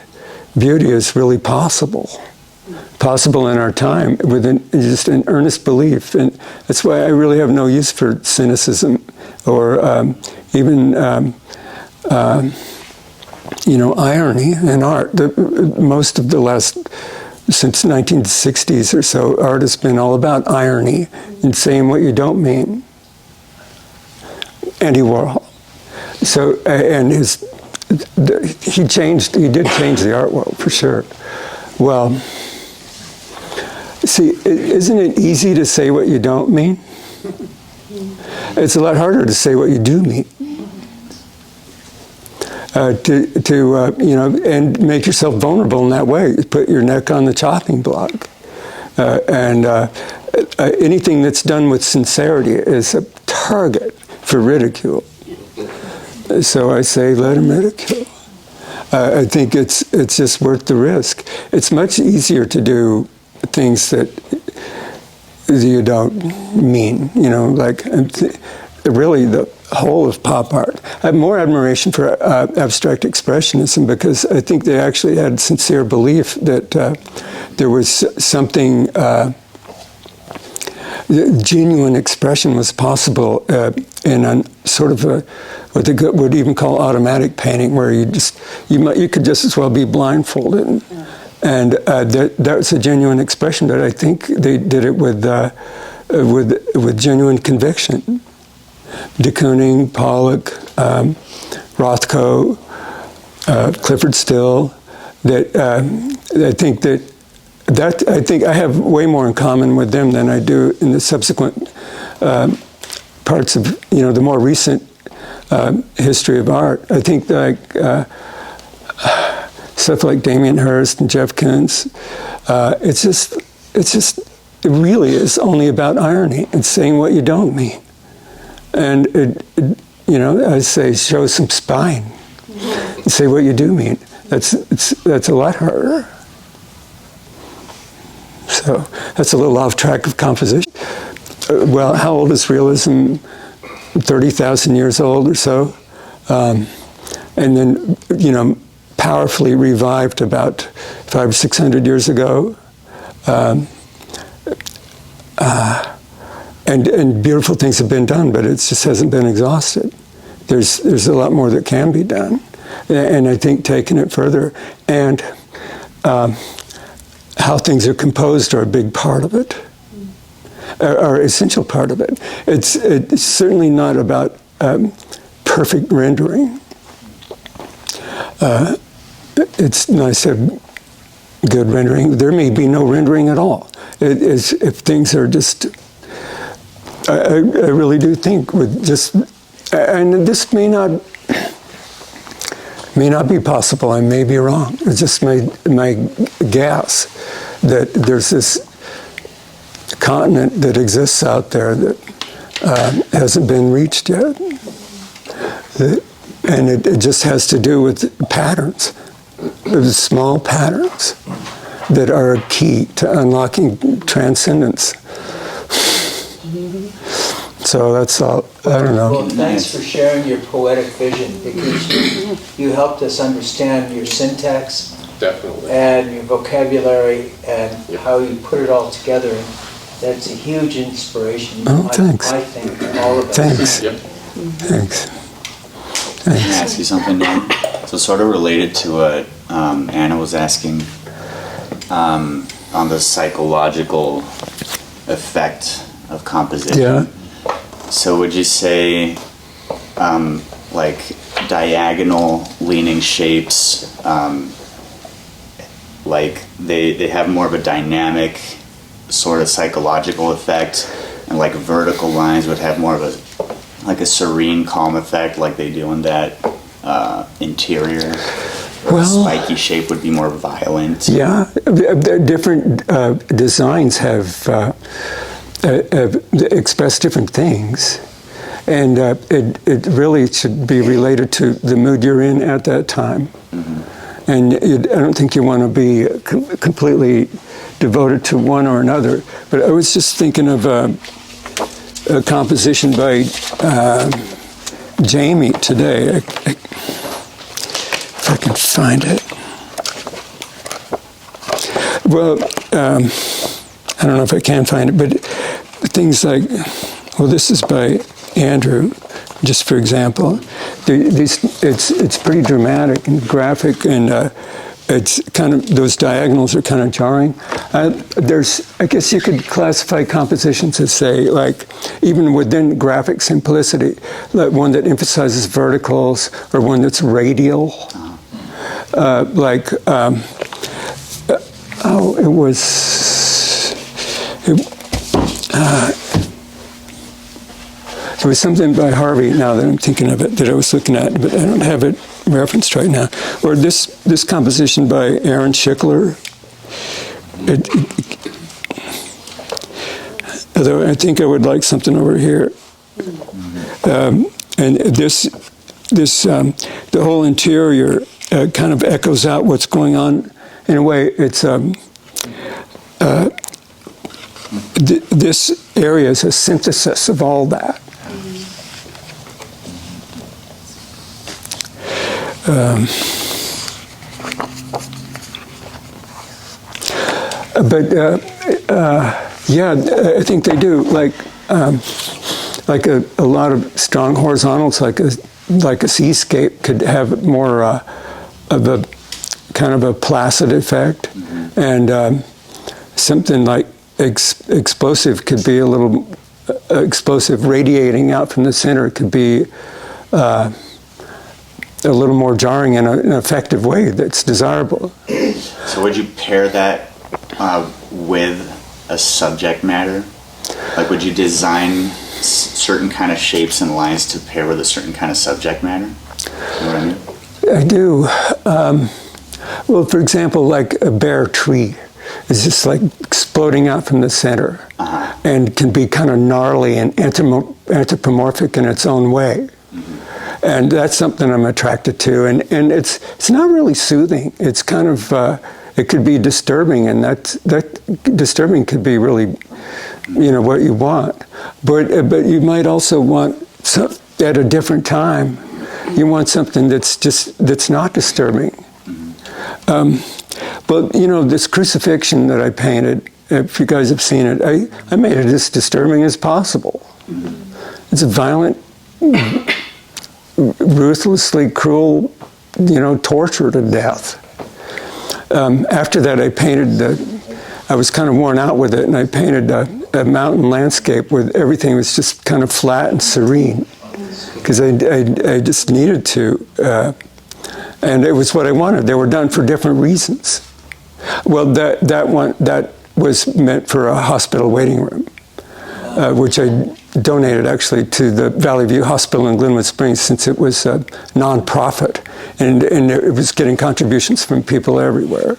Speaker 1: beauty is really possible in our time, with just an earnest belief. And that's why I really have no use for cynicism or even irony in art. Most of the last, since 1960s or so, art has been all about irony and saying what you don't mean. Andy Warhol. So, and he did change the art world for sure. Well, see, isn't it easy to say what you don't mean? It's a lot harder to say what you do mean. And make yourself vulnerable in that way. Put your neck on the chopping block. Anything that's done with sincerity is a target for ridicule. So I say, let him ridicule. I think it's just worth the risk. It's much easier to do things that you don't mean, like really the whole of pop art. I have more admiration for abstract expressionism because I think they actually had sincere belief that there was something, genuine expression was possible in a sort of what they would even call automatic painting, where you could just as well be blindfolded. And that's a genuine expression, but I think they did it with genuine conviction. De Kooning, Pollock, Rothko, Clifford Still. I think I have way more in common with them than I do in the subsequent parts of the more recent history of art. I think stuff like Damien Hirst and Jeff Koons. It really is only about irony and saying what you don't mean. And I say, show some spine. Say what you do mean. That's a lot harder. So that's a little off track of composition. Well, how old is realism? 30,000 years old or so. And then, powerfully revived about 500 or 600 years ago. And beautiful things have been done, but it just hasn't been exhausted. There's a lot more that can be done. And I think taking it further, and how things are composed are a big part of it, are an essential part of it. It's certainly not about perfect rendering. It's nice to have good rendering. There may be no rendering at all. If things are just, I really do think with just, and this may not be possible. I may be wrong. It's just my guess that there's this continent that exists out there that hasn't been reached yet. And it just has to do with patterns, small patterns that are key to unlocking transcendence. So that's all, I don't know.
Speaker 7: Well, thanks for sharing your poetic vision, because you helped us understand your syntax.
Speaker 5: Definitely.
Speaker 7: And your vocabulary and how you put it all together. That's a huge inspiration.
Speaker 1: Oh, thanks.
Speaker 7: I think for all of us.
Speaker 1: Thanks.
Speaker 5: Yep.
Speaker 1: Thanks.
Speaker 15: Can I ask you something, Dan? So sort of related to what Anna was asking on the psychological effect of composition.
Speaker 1: Yeah.
Speaker 15: So would you say like diagonal leaning shapes, like they have more of a dynamic sort of psychological effect, and like vertical lines would have more of a like a serene, calm effect, like they do in that interior? Or a spiky shape would be more violent?
Speaker 1: Yeah, different designs have expressed different things. And it really should be related to the mood you're in at that time. Mm-hmm. And I don't think you want to be completely devoted to one or another. But I was just thinking of a composition by Jamie today. If I can find it. Well, I don't know if I can find it, but things like, well, this is by Andrew, just for example. It's pretty dramatic and graphic, and it's kind of, those diagonals are kind of jarring. I guess you could classify compositions as, say, like, even within graphic simplicity, like one that emphasizes verticals or one that's radial. There was something by Harvey, now that I'm thinking of it, that I was looking at, but I don't have it referenced right now. Or this composition by Aaron Schickler. Although I think I would like something over here. And the whole interior kind of echoes out what's going on. In a way, it's this area is a synthesis of all that. Yeah, I think they do. Like a lot of strong horizontals, like a seascape, could have more of a kind of a placid effect, and something like explosive could be a little explosive, radiating out from the center. Could be a little more jarring in an effective way that's desirable.
Speaker 15: So would you pair that with a subject matter? Like, would you design certain kind of shapes and lines to pair with a certain kind of subject matter? You know what I mean?
Speaker 1: I do. Well, for example, like a bare tree is just like exploding out from the center, and can be kind of gnarly and anthropomorphic in its own way. And that's something I'm attracted to, and it's not really soothing. It's kind of it could be disturbing, and that disturbing could be really, what you want. But you might also want at a different time, you want something that's not disturbing. But this crucifixion that I painted, if you guys have seen it, I made it as disturbing as possible. It's a violent, ruthlessly cruel, torture to death. After that, I was kind of worn out with it, and I painted a mountain landscape where everything was just kind of flat and serene, because I just needed to. And it was what I wanted. They were done for different reasons. Well, that was meant for a hospital waiting room, which I donated actually to the Valley View Hospital in Glenwood Springs, since it was a non-profit and it was getting contributions from people everywhere.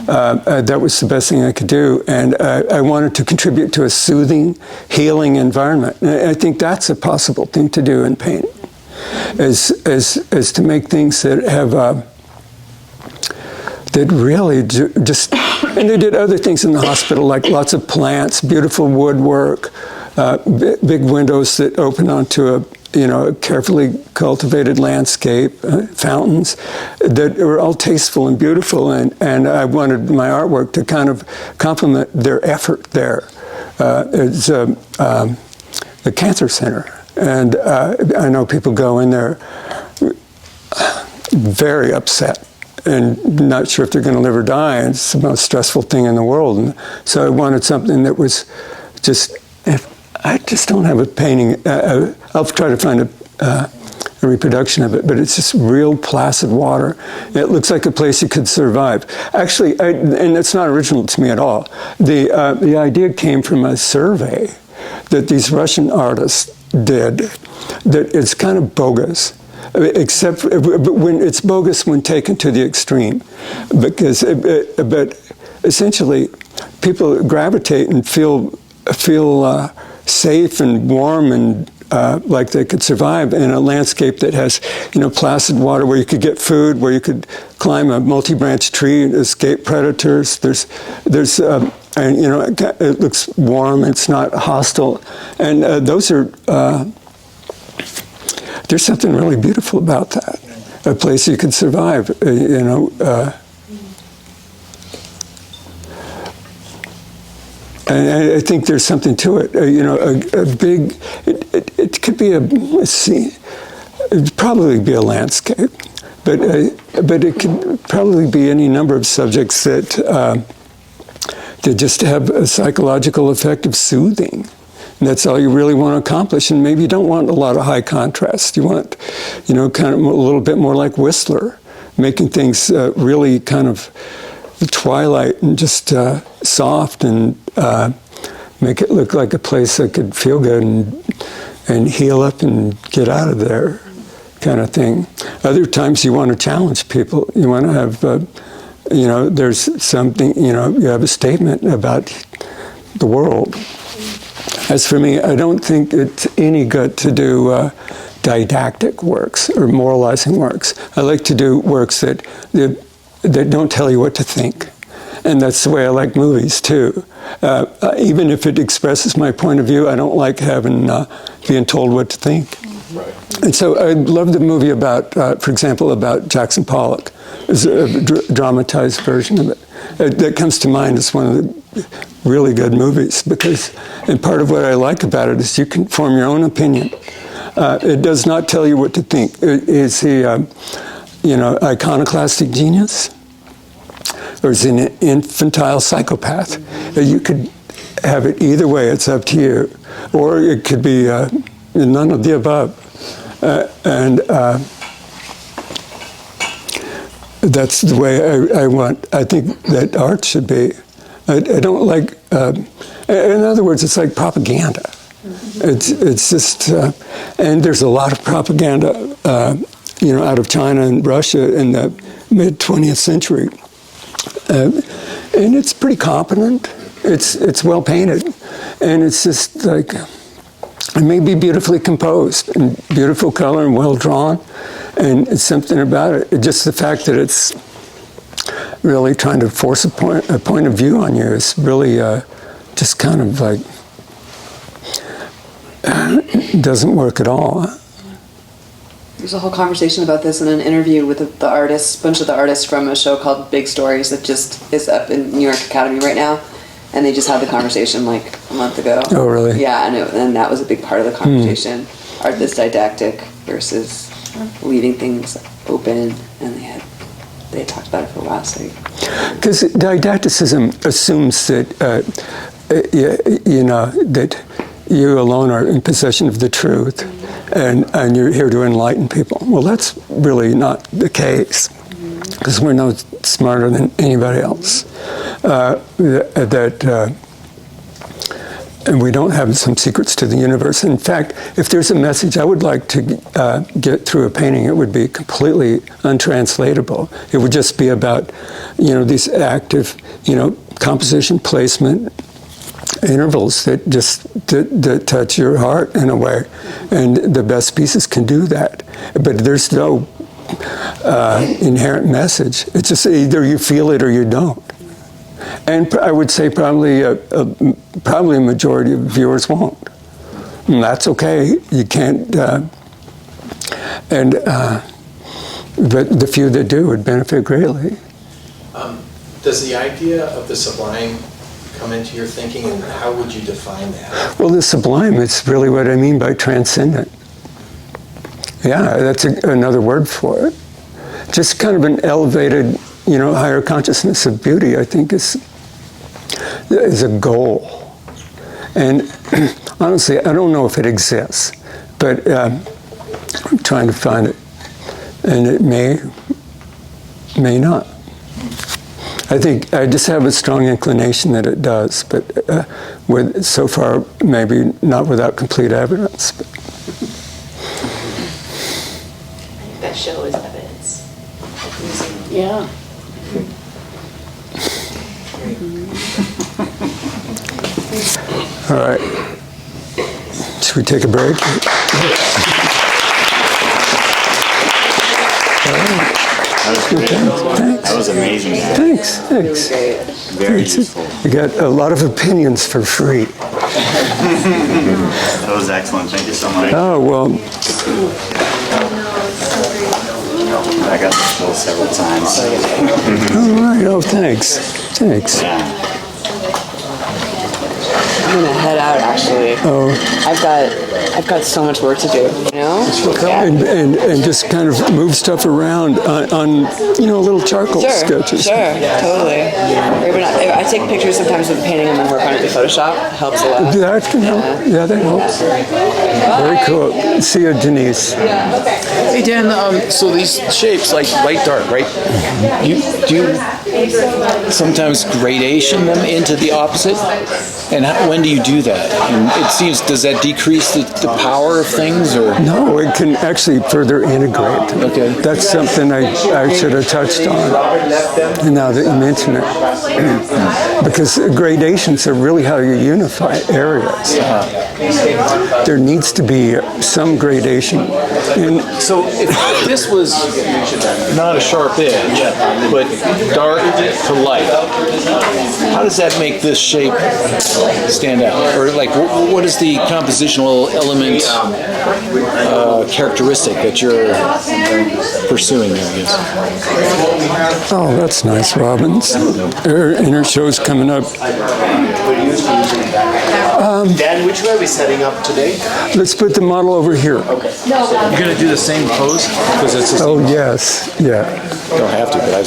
Speaker 1: That was the best thing I could do, and I wanted to contribute to a soothing, healing environment. And I think that's a possible thing to do in painting, is to make things that have that really just. And they did other things in the hospital, like lots of plants, beautiful woodwork, big windows that open onto a carefully cultivated landscape, fountains that were all tasteful and beautiful, and I wanted my artwork to kind of complement their effort there. It's the cancer center, and I know people go in there very upset and not sure if they're going to live or die, and it's the most stressful thing in the world. And so I wanted something that was just, I just don't have a painting. I'll try to find a reproduction of it, but it's just real placid water. It looks like a place you could survive. Actually, and it's not original to me at all. The idea came from a survey that these Russian artists did that it's kind of bogus. Except when it's bogus when taken to the extreme, because but essentially people gravitate and feel safe and warm and like they could survive in a landscape that has placid water where you could get food, where you could climb a multi-branch tree and escape predators. There's and it looks warm. It's not hostile, and those are. There's something really beautiful about that. A place you could survive, And I think there's something to it. A big. It could be a scene. It'd probably be a landscape, but it could probably be any number of subjects that just have a psychological effect of soothing. And that's all you really want to accomplish. And maybe you don't want a lot of high contrast. You want, kind of a little bit more like Whistler, making things really kind of the twilight and just soft and make it look like a place that could feel good and heal up and get out of there, kind of thing. Other times you want to challenge people. You want to have, there's something, you have a statement about the world. As for me, I don't think it's any good to do didactic works or moralizing works. I like to do works that don't tell you what to think. And that's the way I like movies, too. Even if it expresses my point of view, I don't like being told what to think. Right. And so I love the movie about, for example, about Jackson Pollock. There's a dramatized version of it. That comes to mind as one of the really good movies and part of what I like about it is you can form your own opinion. It does not tell you what to think. Is he, iconoclastic genius? Or is he an infantile psychopath? You could have it either way, it's up to you. Or it could be none of the above. That's the way I think that art should be. I don't like, in other words, it's like propaganda. It's just, and there's a lot of propaganda, out of China and Russia in the mid-20th century. And it's pretty competent. It's well painted. And it's just like, it may be beautifully composed and beautiful color and well drawn. And it's something about it. Just the fact that it's really trying to force a point of view on you is really just kind of like, doesn't work at all.
Speaker 3: There's a whole conversation about this in an interview with a bunch of the artists from a show called Big Stories that just is up in New York Academy right now. And they just had the conversation like a month ago.
Speaker 1: Oh, really?
Speaker 3: Yeah, and that was a big part of the conversation. Art that's didactic versus leaving things open, and they had talked about it for a while.
Speaker 1: Because didacticism assumes that that you alone are in possession of the truth, and you're here to enlighten people. Well, that's really not the case, because we're no smarter than anybody else. and we don't have some secrets to the universe. In fact, if there's a message I would like to get through a painting, it would be completely untranslatable. It would just be about, these active, composition, placement, intervals that just that touch your heart in a way, and the best pieces can do that. But there's no inherent message. It's just either you feel it or you don't. And I would say probably a majority of viewers won't. And that's okay. You can't. But the few that do would benefit greatly.
Speaker 5: Does the idea of the sublime come into your thinking, and how would you define that?
Speaker 1: Well, the sublime is really what I mean by transcendent. Yeah, that's another word for it. Just kind of an elevated, higher consciousness of beauty, I think, is a goal. And honestly, I don't know if it exists, but I'm trying to find it. And it may not. I think I just have a strong inclination that it does, but so far, maybe not without complete evidence. But.
Speaker 8: That show is evidence.
Speaker 14: Yeah.
Speaker 1: All right. Should we take a break?
Speaker 15: That was amazing.
Speaker 1: Thanks.
Speaker 15: Very useful.
Speaker 1: You got a lot of opinions for free.
Speaker 15: That was excellent. Thank you so much.
Speaker 1: Oh, well.
Speaker 15: I got the show several times.
Speaker 1: All right. Oh, thanks.
Speaker 15: Yeah.
Speaker 16: I'm gonna head out actually.
Speaker 1: Oh.
Speaker 16: I've got so much work to do,
Speaker 1: And just kind of move stuff around on little charcoal sketches.
Speaker 16: Sure, totally. I take pictures sometimes with the painting and then work on it in Photoshop. Helps a lot.
Speaker 1: That can help. Yeah, that helps. Very cool. See you, Denise.
Speaker 5: Hey Dan, so these shapes like light dark, right? Do you sometimes gradation them into the opposite? And when do you do that? And it seems, does that decrease the power of things, or?
Speaker 1: No, it can actually further integrate.
Speaker 5: Okay.
Speaker 1: That's something I should have touched on. And now that you mention it. Because gradations are really how you unify areas. There needs to be some gradation.
Speaker 5: So if this was not a sharp edge, but dark to light, how does that make this shape stand out? Or like, what is the compositional element characteristic that you're pursuing there, I guess?
Speaker 1: Oh, that's nice, Robbins. Her show's coming up.
Speaker 10: Dan, which way are we setting up today?
Speaker 1: Let's put the model over here.
Speaker 5: Okay. You're going to do the same pose? Because it's the same.
Speaker 1: Oh, yes. Yeah.
Speaker 5: You don't have to, but I was just